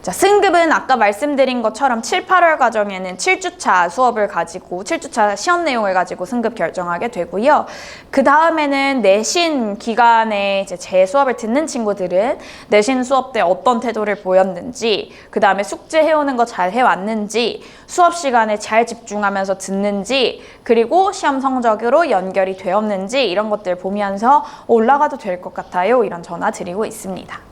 자, 승급은 아까 말씀드린 것처럼 7, 8월 과정에는 7주차 수업을 가지고 7주차 시험 내용을 가지고 승급 결정하게 되고요. 그 다음에는 내신 기간에 이제 제 수업을 듣는 친구들은 내신 수업 때 어떤 태도를 보였는지, 그 다음에 숙제 해오는 거 잘 해왔는지, 수업 시간에 잘 집중하면서 듣는지, 그리고 시험 성적으로 연결이 되었는지 이런 것들 보면서 올라가도 될 것 같아요. 이런 전화 드리고 있습니다.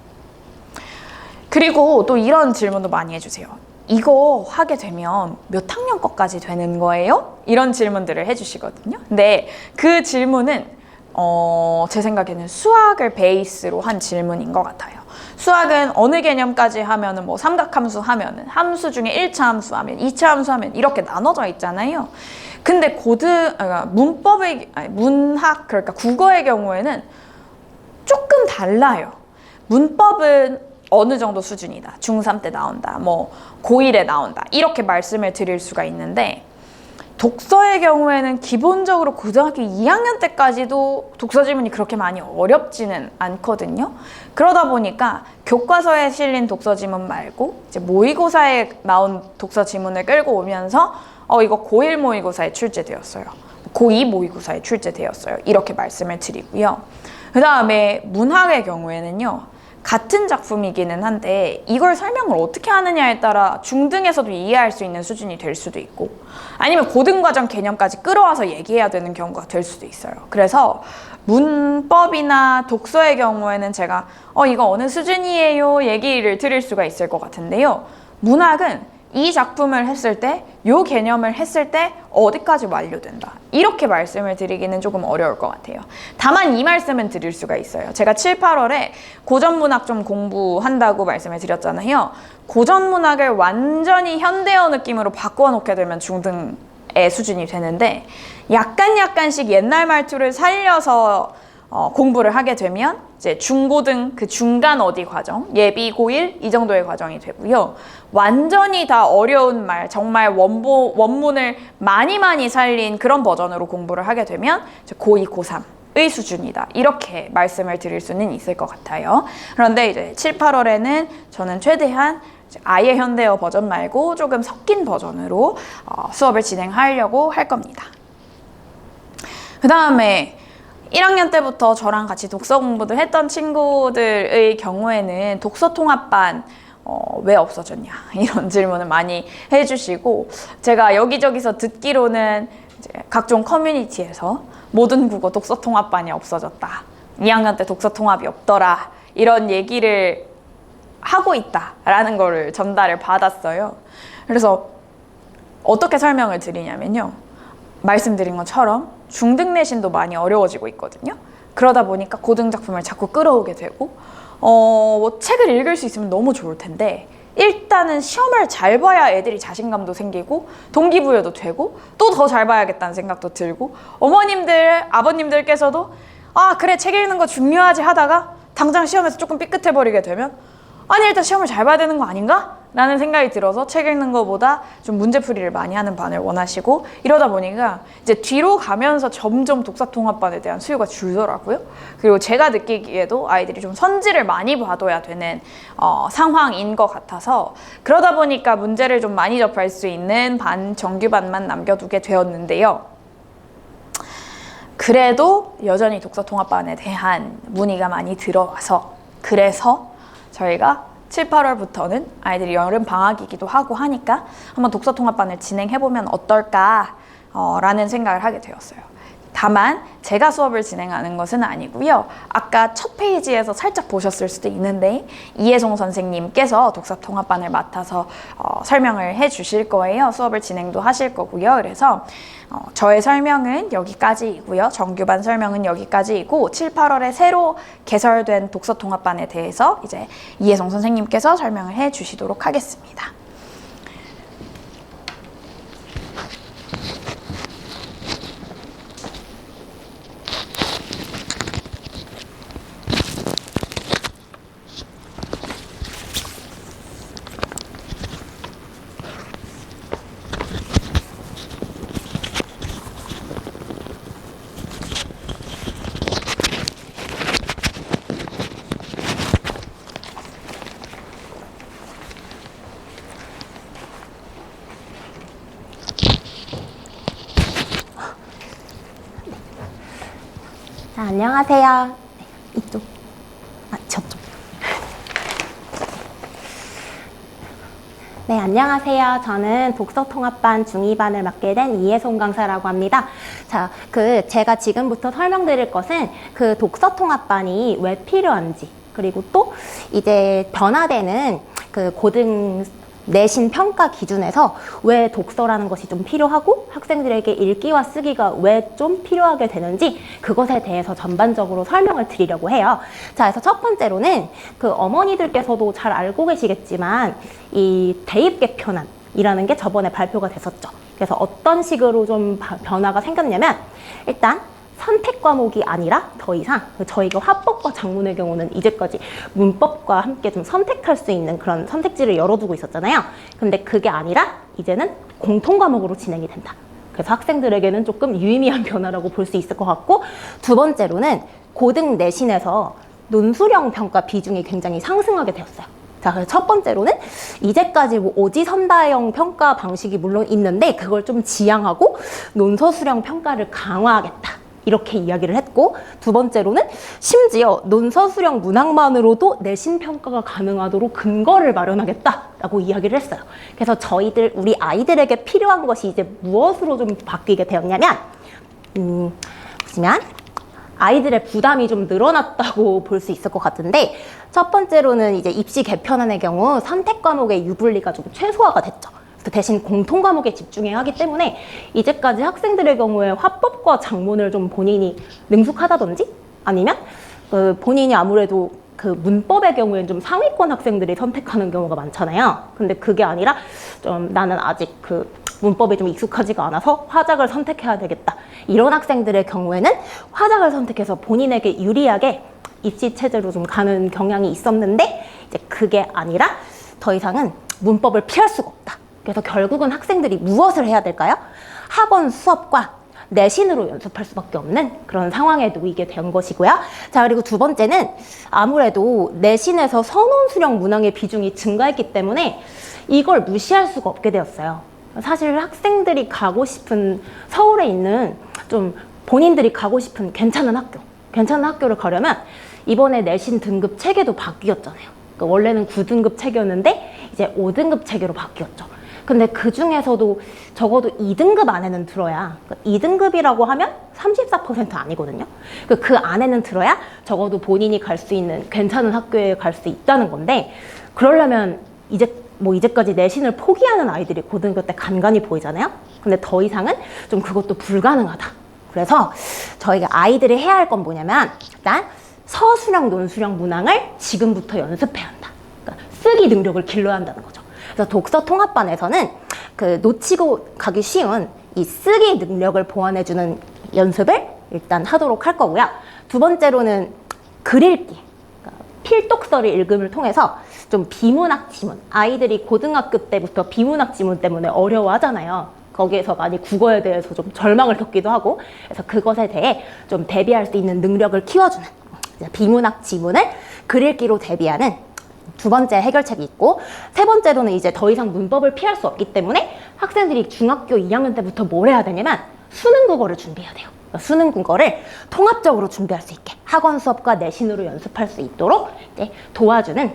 그리고 또 이런 질문도 많이 해주세요. 이거 하게 되면 몇 학년 것까지 되는 거예요? 이런 질문들을 해주시거든요. 근데 그 질문은 제 생각에는 수학을 베이스로 한 질문인 것 같아요. 수학은 어느 개념까지 하면은 뭐 삼각함수 하면은 함수 중에 1차 함수 하면 2차 함수 하면 이렇게 나눠져 있잖아요. 근데 문학, 그러니까 국어의 경우에는 조금 달라요. 문법은 어느 정도 수준이다. 중3 때 나온다. 뭐 고1에 나온다. 이렇게 말씀을 드릴 수가 있는데 독서의 경우에는 기본적으로 고등학교 2학년 때까지도 독서 지문이 그렇게 많이 어렵지는 않거든요. 그러다 보니까 교과서에 실린 독서 지문 말고 이제 모의고사에 나온 독서 지문을 끌고 오면서 이거 고1 모의고사에 출제되었어요. 고2 모의고사에 출제되었어요. 이렇게 말씀을 드리고요. 그 다음에 문학의 경우에는요. 같은 작품이기는 한데 이걸 설명을 어떻게 하느냐에 따라 중등에서도 이해할 수 있는 수준이 될 수도 있고 아니면 고등과정 개념까지 끌어와서 얘기해야 되는 경우가 될 수도 있어요. 그래서 문법이나 독서의 경우에는 제가 이거 어느 수준이에요 얘기를 드릴 수가 있을 것 같은데요. 문학은 이 작품을 했을 때, 이 개념을 했을 때 어디까지 완료된다. 이렇게 말씀을 드리기는 조금 어려울 것 같아요. 다만 이 말씀은 드릴 수가 있어요. 제가 7, 8월에 고전문학 좀 공부한다고 말씀을 드렸잖아요. 고전문학을 완전히 현대어 느낌으로 바꿔놓게 되면 중등의 수준이 되는데 약간씩 옛날 말투를 살려서 공부를 하게 되면 이제 중고등 그 중간 어디 과정, 예비 고1 이 정도의 과정이 되고요. 완전히 다 어려운 말, 정말 원문을 많이 살린 그런 버전으로 공부를 하게 되면 이제 고2, 고3의 수준이다. 이렇게 말씀을 드릴 수는 있을 것 같아요. 그런데 이제 7, 8월에는 저는 최대한 아예 현대어 버전 말고 조금 섞인 버전으로 수업을 진행하려고 할 겁니다. 그 다음에 1학년 때부터 저랑 같이 독서 공부를 했던 친구들의 경우에는 독서 통합반 왜 없어졌냐 이런 질문을 많이 해주시고 제가 여기저기서 듣기로는 이제 각종 커뮤니티에서 모든 국어 독서 통합반이 없어졌다. 2학년 때 독서 통합이 없더라. 이런 얘기를 하고 있다라는 거를 전달을 받았어요. 그래서 어떻게 설명을 드리냐면요. 말씀드린 것처럼 중등 내신도 많이 어려워지고 있거든요. 그러다 보니까 고등 작품을 자꾸 끌어오게 되고 책을 읽을 수 있으면 너무 좋을 텐데 일단은 시험을 잘 봐야 애들이 자신감도 생기고 동기부여도 되고 또 더 잘 봐야겠다는 생각도 들고 어머님들, 아버님들께서도 그래 책 읽는 거 중요하지 하다가 당장 시험에서 조금 삐끗해버리게 되면 아니 일단 시험을 잘 봐야 되는 거 아닌가? 라는 생각이 들어서 책 읽는 것보다 좀 문제풀이를 많이 하는 반을 원하시고 이러다 보니까 이제 뒤로 가면서 점점 독서통합반에 대한 수요가 줄더라고요. 그리고 제가 느끼기에도 아이들이 좀 선지를 많이 봐둬야 되는 상황인 것 같아서 그러다 보니까 문제를 좀 많이 접할 수 있는 정규반만 남겨두게 되었는데요. 그래도 여전히 독서통합반에 대한 문의가 많이 들어와서 그래서 저희가 7, 8월부터는 아이들이 여름 방학이기도 하고 하니까 한번 독서통합반을 진행해보면 어떨까 라는 생각을 하게 되었어요. 다만 제가 수업을 진행하는 것은 아니고요. 아까 첫 페이지에서 살짝 보셨을 수도 있는데 이혜송 선생님께서 독서통합반을 맡아서 설명을 해주실 거예요. 수업을 진행도 하실 거고요. 그래서 저의 설명은 여기까지이고요. 정규반 설명은 여기까지이고 7, 8월에 새로 개설된 독서통합반에 대해서 이제 이혜송 선생님께서 설명을 해주시도록 하겠습니다. 안녕하세요. 이쪽. 저쪽. 네, 안녕하세요. 저는 독서통합반 중2반을 맡게 된 이혜송 강사라고 합니다. 자, 제가 지금부터 설명드릴 것은 그 독서통합반이 왜 필요한지, 그리고 또 이제 변화되는 그 고등 내신 평가 기준에서 왜 독서라는 것이 좀 필요하고 학생들에게 읽기와 쓰기가 왜 좀 필요하게 되는지 그것에 대해서 전반적으로 설명을 드리려고 해요. 자, 그래서 첫 번째로는 그 어머니들께서도 잘 알고 계시겠지만 이 대입 개편안이라는 게 저번에 발표가 됐었죠. 그래서 어떤 식으로 좀 변화가 생겼냐면 일단 선택 과목이 아니라 더 이상 저희가 화법과 작문의 경우는 이제까지 문법과 함께 좀 선택할 수 있는 그런 선택지를 열어두고 있었잖아요. 근데 그게 아니라 이제는 공통 과목으로 진행이 된다. 그래서 학생들에게는 조금 유의미한 변화라고 볼 수 있을 것 같고, 두 번째로는 고등 내신에서 논술형 평가 비중이 굉장히 상승하게 되었어요. 자, 그래서 첫 번째로는 이제까지 뭐 오지선다형 평가 방식이 물론 있는데 그걸 좀 지양하고 논서수령 평가를 강화하겠다. 이렇게 이야기를 했고, 두 번째로는 심지어 논서수령 문항만으로도 내신 평가가 가능하도록 근거를 마련하겠다라고 이야기를 했어요. 그래서 우리 아이들에게 필요한 것이 이제 무엇으로 좀 바뀌게 되었냐면, 보시면 아이들의 부담이 좀 늘어났다고 볼 수 있을 것 같은데, 첫 번째로는 이제 입시 개편안의 경우 선택 과목의 유불리가 좀 최소화가 됐죠. 대신 공통 과목에 집중해야 하기 때문에 이제까지 학생들의 경우에 화법과 작문을 좀 본인이 능숙하다든지 아니면 본인이 아무래도 그 문법의 경우에는 좀 상위권 학생들이 선택하는 경우가 많잖아요. 근데 그게 아니라 좀 나는 아직 그 문법에 좀 익숙하지가 않아서 화작을 선택해야 되겠다. 이런 학생들의 경우에는 화작을 선택해서 본인에게 유리하게 입시 체제로 좀 가는 경향이 있었는데, 이제 그게 아니라 더 이상은 문법을 피할 수가 없다. 그래서 결국은 학생들이 무엇을 해야 될까요? 학원 수업과 내신으로 연습할 수밖에 없는 그런 상황에 놓이게 된 것이고요. 자, 그리고 두 번째는 아무래도 내신에서 선언수령 문항의 비중이 증가했기 때문에 이걸 무시할 수가 없게 되었어요. 사실 학생들이 가고 싶은 서울에 있는 좀 본인들이 가고 싶은 괜찮은 학교를 가려면 이번에 내신 등급 체계도 바뀌었잖아요. 그러니까 원래는 9등급 체계였는데 이제 5등급 체계로 바뀌었죠. 근데 그 중에서도 적어도 2등급 안에는 들어야, 2등급이라고 하면 34% 아니거든요. 그 안에는 들어야 적어도 본인이 갈 수 있는 괜찮은 학교에 갈 수 있다는 건데, 그러려면 이제까지 내신을 포기하는 아이들이 고등학교 때 간간히 보이잖아요. 근데 더 이상은 좀 그것도 불가능하다. 그래서 저희가 아이들이 해야 할 건 뭐냐면, 일단 서술형, 논술형 문항을 지금부터 연습해야 한다. 그러니까 쓰기 능력을 길러야 한다는 거죠. 그래서 독서 통합반에서는 그 놓치고 가기 쉬운 이 쓰기 능력을 보완해주는 연습을 일단 하도록 할 거고요. 두 번째로는 글 읽기, 그러니까 필독서를 읽음을 통해서 좀 비문학 지문, 아이들이 고등학교 때부터 비문학 지문 때문에 어려워하잖아요. 거기에서 많이 국어에 대해서 좀 절망을 겪기도 하고, 그래서 그것에 대해 좀 대비할 수 있는 능력을 키워주는 비문학 지문을 글 읽기로 대비하는 두 번째 해결책이 있고, 세 번째로는 이제 더 이상 문법을 피할 수 없기 때문에 학생들이 중학교 2학년 때부터 뭘 해야 되냐면 수능 국어를 준비해야 돼요. 그러니까 수능 국어를 통합적으로 준비할 수 있게 학원 수업과 내신으로 연습할 수 있도록 이제 도와주는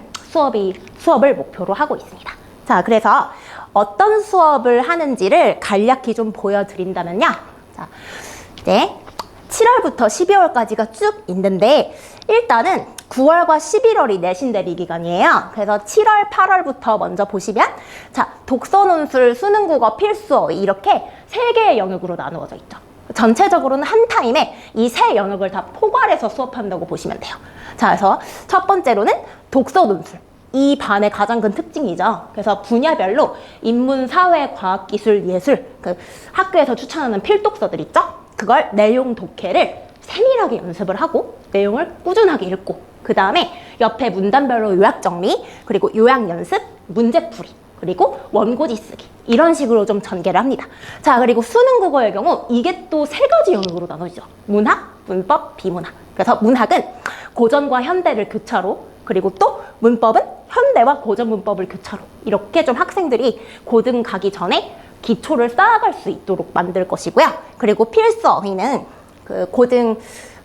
수업을 목표로 하고 있습니다. 자, 그래서 어떤 수업을 하는지를 간략히 좀 보여드린다면요. 자, 이제 7월부터 12월까지가 쭉 있는데, 일단은 9월과 11월이 내신 대비 기간이에요. 그래서 7월, 8월부터 먼저 보시면, 자, 독서, 논술, 수능, 국어, 필수 이렇게 3개의 영역으로 나누어져 있죠. 전체적으로는 한 타임에 이 3영역을 다 포괄해서 수업한다고 보시면 돼요. 자, 그래서 첫 번째로는 독서, 논술. 이 반의 가장 큰 특징이죠. 그래서 분야별로 인문, 사회, 과학, 기술, 예술, 그 학교에서 추천하는 필독서들 있죠? 그걸 내용 독해를 세밀하게 연습을 하고 내용을 꾸준하게 읽고, 그 다음에 옆에 문단별로 요약 정리, 그리고 요약 연습, 문제풀이, 그리고 원고지 쓰기, 이런 식으로 좀 전개를 합니다. 자, 그리고 수능 국어의 경우 이게 또 3가지 영역으로 나눠지죠. 문학, 문법, 비문학. 그래서 문학은 고전과 현대를 교차로, 그리고 또 문법은 현대와 고전 문법을 교차로, 이렇게 좀 학생들이 고등 가기 전에 기초를 쌓아갈 수 있도록 만들 것이고요. 그리고 필수 어휘는 그 고등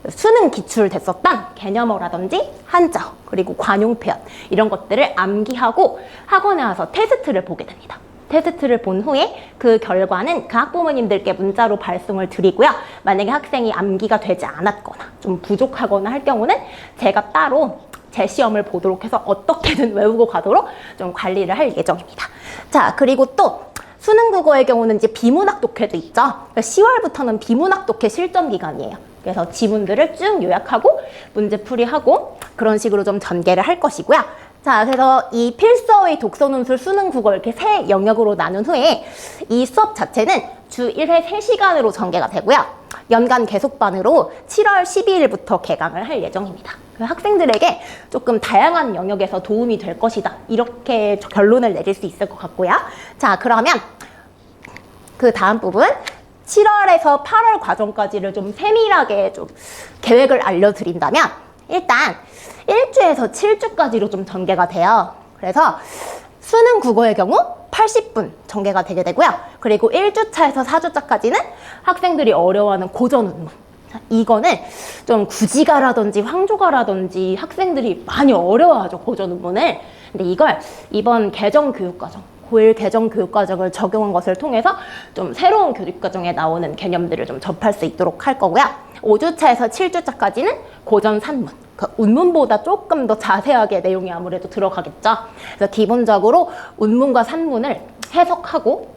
수능 기출됐었던 개념어라든지 한자어, 그리고 관용 표현, 이런 것들을 암기하고 학원에 와서 테스트를 보게 됩니다. 테스트를 본 후에 그 결과는 그 학부모님들께 문자로 발송을 드리고요. 만약에 학생이 암기가 되지 않았거나 좀 부족하거나 할 경우는 제가 따로 제 시험을 보도록 해서 어떻게든 외우고 가도록 좀 관리를 할 예정입니다. 자, 그리고 또 수능 국어의 경우는 이제 비문학 독해도 있죠. 10월부터는 비문학 독해 실전 기간이에요. 그래서 지문들을 쭉 요약하고 문제풀이하고 그런 식으로 좀 전개를 할 것이고요. 자, 그래서 이 필서의 독서 논술 수능 국어 이렇게 세 영역으로 나눈 후에 이 수업 자체는 주 1회 3시간으로 전개가 되고요. 연간 계속반으로 7월 12일부터 개강을 할 예정입니다. 학생들에게 조금 다양한 영역에서 도움이 될 것이다. 이렇게 결론을 내릴 수 있을 것 같고요. 자, 그러면 그 다음 부분 7월에서 8월 과정까지를 좀 세밀하게 좀 계획을 알려드린다면 일단 1주에서 7주까지로 좀 전개가 돼요. 그래서 수능 국어의 경우 80분 전개가 되게 되고요. 그리고 1주차에서 4주차까지는 학생들이 어려워하는 고전 운문. 이거는 좀 구지가라든지 황조가라든지 학생들이 많이 어려워하죠, 고전 운문을. 근데 이걸 이번 개정교육과정, 고1 개정교육과정을 적용한 것을 통해서 좀 새로운 교육과정에 나오는 개념들을 좀 접할 수 있도록 할 거고요. 5주차에서 7주차까지는 고전 산문, 그 운문보다 조금 더 자세하게 내용이 아무래도 들어가겠죠. 그래서 기본적으로 운문과 산문을 해석하고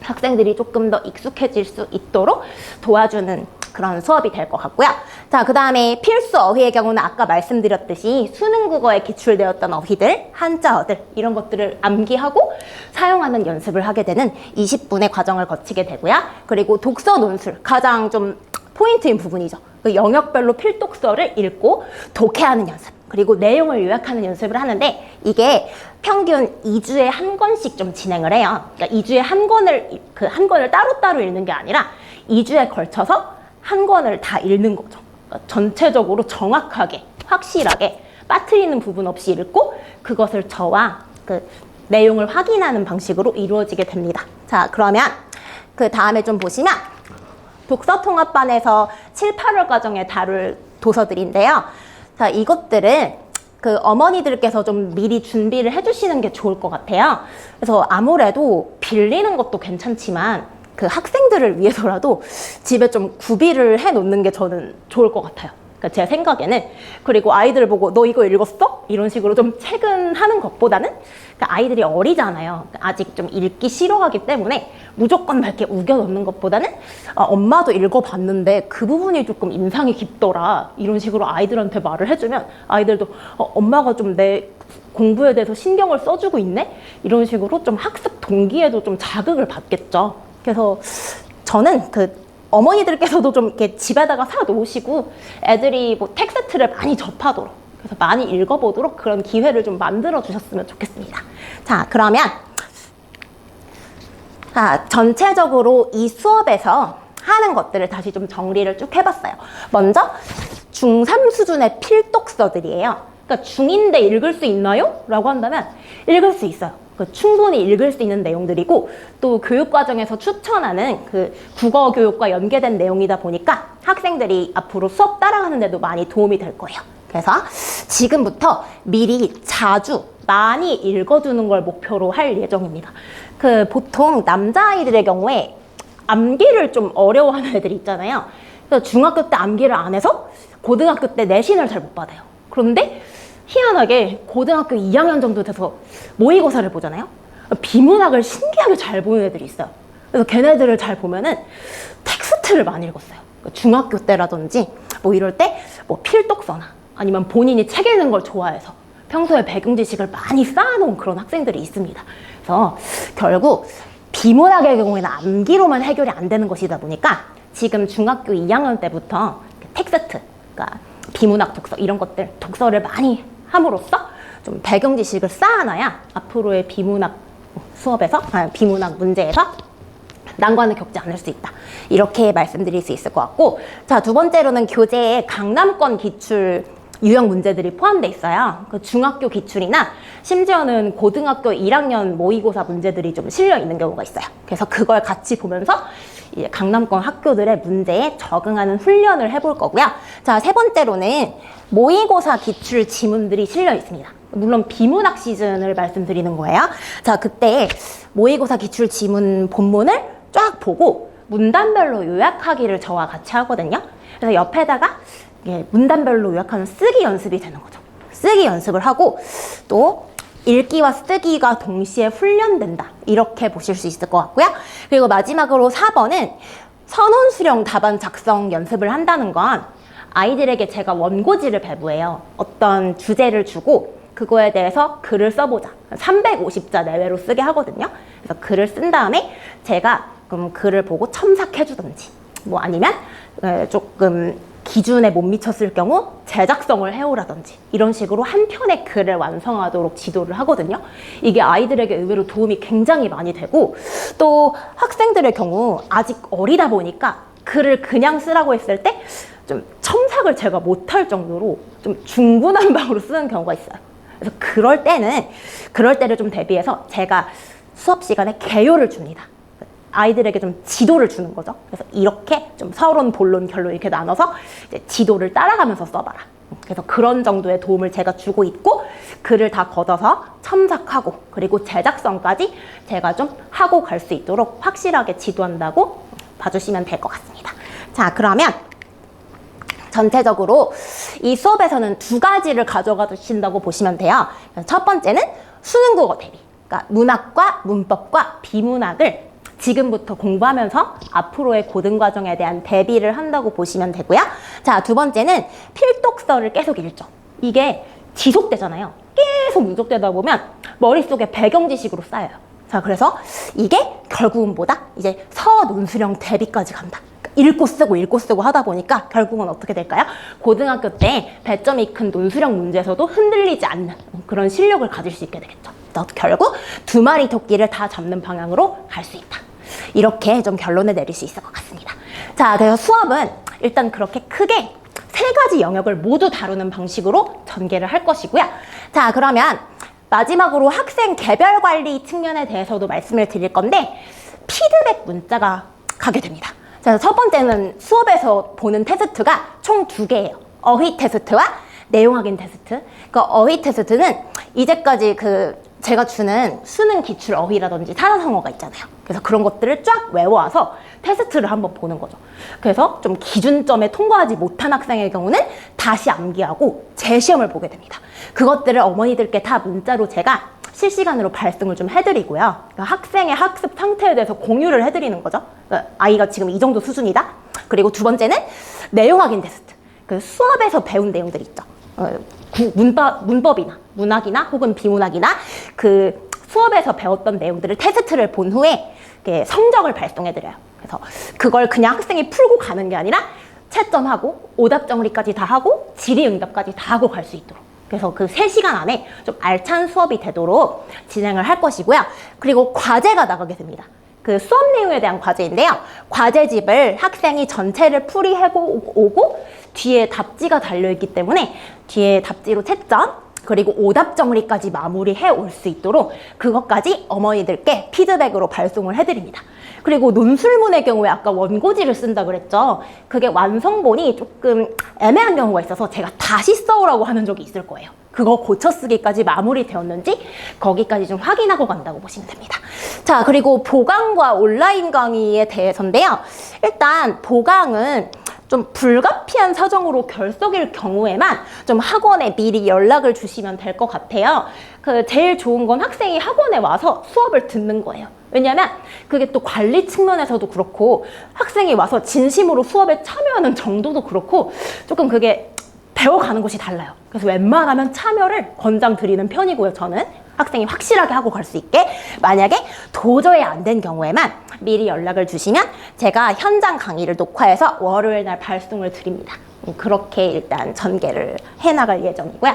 학생들이 조금 더 익숙해질 수 있도록 도와주는 그런 수업이 될 것 같고요. 자, 그 다음에 필수 어휘의 경우는 아까 말씀드렸듯이 수능 국어에 기출되었던 어휘들, 한자어들 이런 것들을 암기하고 사용하는 연습을 하게 되는 20분의 과정을 거치게 되고요. 그리고 독서 논술, 가장 좀 포인트인 부분이죠. 그 영역별로 필독서를 읽고 독해하는 연습, 그리고 내용을 요약하는 연습을 하는데 이게 평균 2주에 한 권씩 좀 진행을 해요. 그러니까 2주에 한 권을 따로따로 읽는 게 아니라 2주에 걸쳐서 한 권을 다 읽는 거죠. 그러니까 전체적으로 정확하게, 확실하게 빠뜨리는 부분 없이 읽고 그것을 저와 그 내용을 확인하는 방식으로 이루어지게 됩니다. 자, 그러면 그 다음에 좀 보시면 독서통합반에서 7, 8월 과정에 다룰 도서들인데요. 자, 이것들은 그 어머니들께서 좀 미리 준비를 해주시는 게 좋을 것 같아요. 그래서 아무래도 빌리는 것도 괜찮지만 그 학생들을 위해서라도 집에 좀 구비를 해놓는 게 저는 좋을 것 같아요. 그러니까 제 생각에는. 그리고 아이들 보고 너 이거 읽었어? 이런 식으로 좀 체근하는 것보다는 그러니까 아이들이 어리잖아요. 그러니까 아직 좀 읽기 싫어하기 때문에 무조건 막 이렇게 우겨넣는 것보다는 엄마도 읽어봤는데 그 부분이 조금 인상이 깊더라. 이런 식으로 아이들한테 말을 해주면 아이들도 엄마가 좀 내 공부에 대해서 신경을 써주고 있네? 이런 식으로 좀 학습 동기에도 좀 자극을 받겠죠. 그래서 저는 그 어머니들께서도 좀 이렇게 집에다가 사 놓으시고 애들이 뭐 텍스트를 많이 접하도록, 그래서 많이 읽어보도록 그런 기회를 좀 만들어 주셨으면 좋겠습니다. 자, 그러면 전체적으로 이 수업에서 하는 것들을 다시 좀 정리를 쭉 해봤어요. 먼저 중3 수준의 필독서들이에요. 그러니까 중2인데 읽을 수 있나요? 라고 한다면 읽을 수 있어요. 충분히 읽을 수 있는 내용들이고 또 교육과정에서 추천하는 그 국어 교육과 연계된 내용이다 보니까 학생들이 앞으로 수업 따라가는 데도 많이 도움이 될 거예요. 그래서 지금부터 미리 자주 많이 읽어두는 걸 목표로 할 예정입니다. 그 보통 남자아이들의 경우에 암기를 좀 어려워하는 애들이 있잖아요. 그래서 중학교 때 암기를 안 해서 고등학교 때 내신을 잘 못 받아요. 그런데 희한하게 고등학교 2학년 정도 돼서 모의고사를 보잖아요. 비문학을 신기하게 잘 보는 애들이 있어요. 그래서 걔네들을 잘 보면은 텍스트를 많이 읽었어요. 중학교 때라든지 뭐 이럴 때 뭐 필독서나 아니면 본인이 책 읽는 걸 좋아해서 평소에 배경 지식을 많이 쌓아놓은 그런 학생들이 있습니다. 그래서 결국 비문학의 경우에는 암기로만 해결이 안 되는 것이다 보니까 지금 중학교 2학년 때부터 텍스트, 그러니까 비문학 독서 이런 것들 독서를 많이 함으로써 좀 배경 지식을 쌓아놔야 앞으로의 비문학 수업에서, 비문학 문제에서 난관을 겪지 않을 수 있다. 이렇게 말씀드릴 수 있을 것 같고, 자, 두 번째로는 교재에 강남권 기출 유형 문제들이 포함되어 있어요. 그 중학교 기출이나 심지어는 고등학교 1학년 모의고사 문제들이 좀 실려 있는 경우가 있어요. 그래서 그걸 같이 보면서 이제 강남권 학교들의 문제에 적응하는 훈련을 해볼 거고요. 자, 세 번째로는 모의고사 기출 지문들이 실려 있습니다. 물론 비문학 시즌을 말씀드리는 거예요. 자, 그때 모의고사 기출 지문 본문을 쫙 보고 문단별로 요약하기를 저와 같이 하거든요. 그래서 옆에다가 문단별로 요약하는 쓰기 연습이 되는 거죠. 쓰기 연습을 하고 또 읽기와 쓰기가 동시에 훈련된다. 이렇게 보실 수 있을 것 같고요. 그리고 마지막으로 4번은 선원 수령 답안 작성 연습을 한다는 건 아이들에게 제가 원고지를 배부해요. 어떤 주제를 주고 그거에 대해서 글을 써보자. 350자 내외로 쓰게 하거든요. 그래서 글을 쓴 다음에 제가 그럼 글을 보고 첨삭해주든지 뭐 아니면 조금 기준에 못 미쳤을 경우 재작성을 해오라든지 이런 식으로 한 편의 글을 완성하도록 지도를 하거든요. 이게 아이들에게 의외로 도움이 굉장히 많이 되고 또 학생들의 경우 아직 어리다 보니까 글을 그냥 쓰라고 했을 때 좀 첨삭을 제가 못할 정도로 좀 중구난방으로 쓰는 경우가 있어요. 그래서 그럴 때를 좀 대비해서 제가 수업 시간에 개요를 줍니다. 아이들에게 좀 지도를 주는 거죠. 그래서 이렇게 좀 서론, 본론, 결론 이렇게 나눠서 이제 지도를 따라가면서 써봐라. 그래서 그런 정도의 도움을 제가 주고 있고 글을 다 걷어서 첨삭하고 그리고 제작성까지 제가 좀 하고 갈 수 있도록 확실하게 지도한다고 봐주시면 될 것 같습니다. 자, 그러면 전체적으로 이 수업에서는 두 가지를 가져가 주신다고 보시면 돼요. 첫 번째는 수능국어 대비. 그러니까 문학과 문법과 비문학을 지금부터 공부하면서 앞으로의 고등과정에 대한 대비를 한다고 보시면 되고요. 자, 두 번째는 필독서를 계속 읽죠. 이게 지속되잖아요. 계속 누적되다 보면 머릿속에 배경 지식으로 쌓여요. 자, 그래서 이게 결국은 뭐다? 이제 서논수령 대비까지 간다. 읽고 쓰고 하다 보니까 결국은 어떻게 될까요? 고등학교 때 배점이 큰 논수령 문제에서도 흔들리지 않는 그런 실력을 가질 수 있게 되겠죠. 결국 두 마리 토끼를 다 잡는 방향으로 갈 수 있다. 이렇게 좀 결론을 내릴 수 있을 것 같습니다. 자, 그래서 수업은 일단 그렇게 크게 세 가지 영역을 모두 다루는 방식으로 전개를 할 것이고요. 자, 그러면 마지막으로 학생 개별 관리 측면에 대해서도 말씀을 드릴 건데 피드백 문자가 가게 됩니다. 자, 첫 번째는 수업에서 보는 테스트가 총 2개예요. 어휘 테스트와 내용 확인 테스트. 그 어휘 테스트는 이제까지 제가 주는 수능 기출 어휘라든지 사자성어가 있잖아요. 그래서 그런 것들을 쫙 외워와서 테스트를 한번 보는 거죠. 그래서 좀 기준점에 통과하지 못한 학생의 경우는 다시 암기하고 재시험을 보게 됩니다. 그것들을 어머니들께 다 문자로 제가 실시간으로 발송을 좀 해드리고요. 그러니까 학생의 학습 상태에 대해서 공유를 해드리는 거죠. 그러니까 아이가 지금 이 정도 수준이다. 그리고 두 번째는 내용 확인 테스트. 그 수업에서 배운 내용들 있죠. 문법이나 문학이나 혹은 비문학이나 그 수업에서 배웠던 내용들을 테스트를 본 후에 성적을 발송해드려요. 그래서 그걸 그냥 학생이 풀고 가는 게 아니라 채점하고 오답 정리까지 다 하고 질의응답까지 다 하고 갈 수 있도록. 그래서 그 3시간 안에 좀 알찬 수업이 되도록 진행을 할 것이고요. 그리고 과제가 나가게 됩니다. 그 수업 내용에 대한 과제인데요. 과제집을 학생이 전체를 풀이하고 오고 뒤에 답지가 달려있기 때문에 뒤에 답지로 채점 그리고 오답 정리까지 마무리해 올 수 있도록 그것까지 어머니들께 피드백으로 발송을 해드립니다. 그리고 논술문의 경우에 아까 원고지를 쓴다 그랬죠. 그게 완성본이 조금 애매한 경우가 있어서 제가 다시 써오라고 하는 적이 있을 거예요. 그거 고쳐쓰기까지 마무리되었는지 거기까지 좀 확인하고 간다고 보시면 됩니다. 자, 그리고 보강과 온라인 강의에 대해서인데요. 일단 보강은 좀 불가피한 사정으로 결석일 경우에만 좀 학원에 미리 연락을 주시면 될 것 같아요. 제일 좋은 건 학생이 학원에 와서 수업을 듣는 거예요. 왜냐면 그게 또 관리 측면에서도 그렇고 학생이 와서 진심으로 수업에 참여하는 정도도 그렇고 조금 그게 배워가는 곳이 달라요. 그래서 웬만하면 참여를 권장드리는 편이고요. 저는 학생이 확실하게 하고 갈 수 있게 만약에 도저히 안 된 경우에만 미리 연락을 주시면 제가 현장 강의를 녹화해서 월요일 날 발송을 드립니다. 그렇게 일단 전개를 해나갈 예정이고요.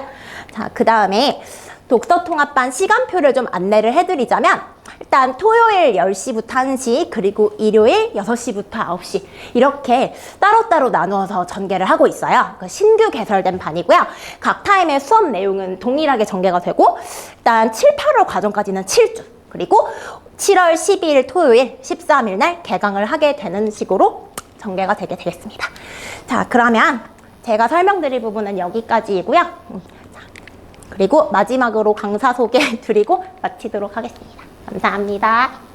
자, 그 다음에 독서통합반 시간표를 좀 안내를 해드리자면 일단 토요일 10시부터 1시 그리고 일요일 6시부터 9시 이렇게 따로따로 나누어서 전개를 하고 있어요. 신규 개설된 반이고요. 각 타임의 수업 내용은 동일하게 전개가 되고 일단 7, 8월 과정까지는 7주 그리고 7월 12일 토요일 13일 날 개강을 하게 되는 식으로 전개가 되게 되겠습니다. 자, 그러면 제가 설명드릴 부분은 여기까지이고요. 그리고 마지막으로 강사 소개 드리고 마치도록 하겠습니다. 감사합니다.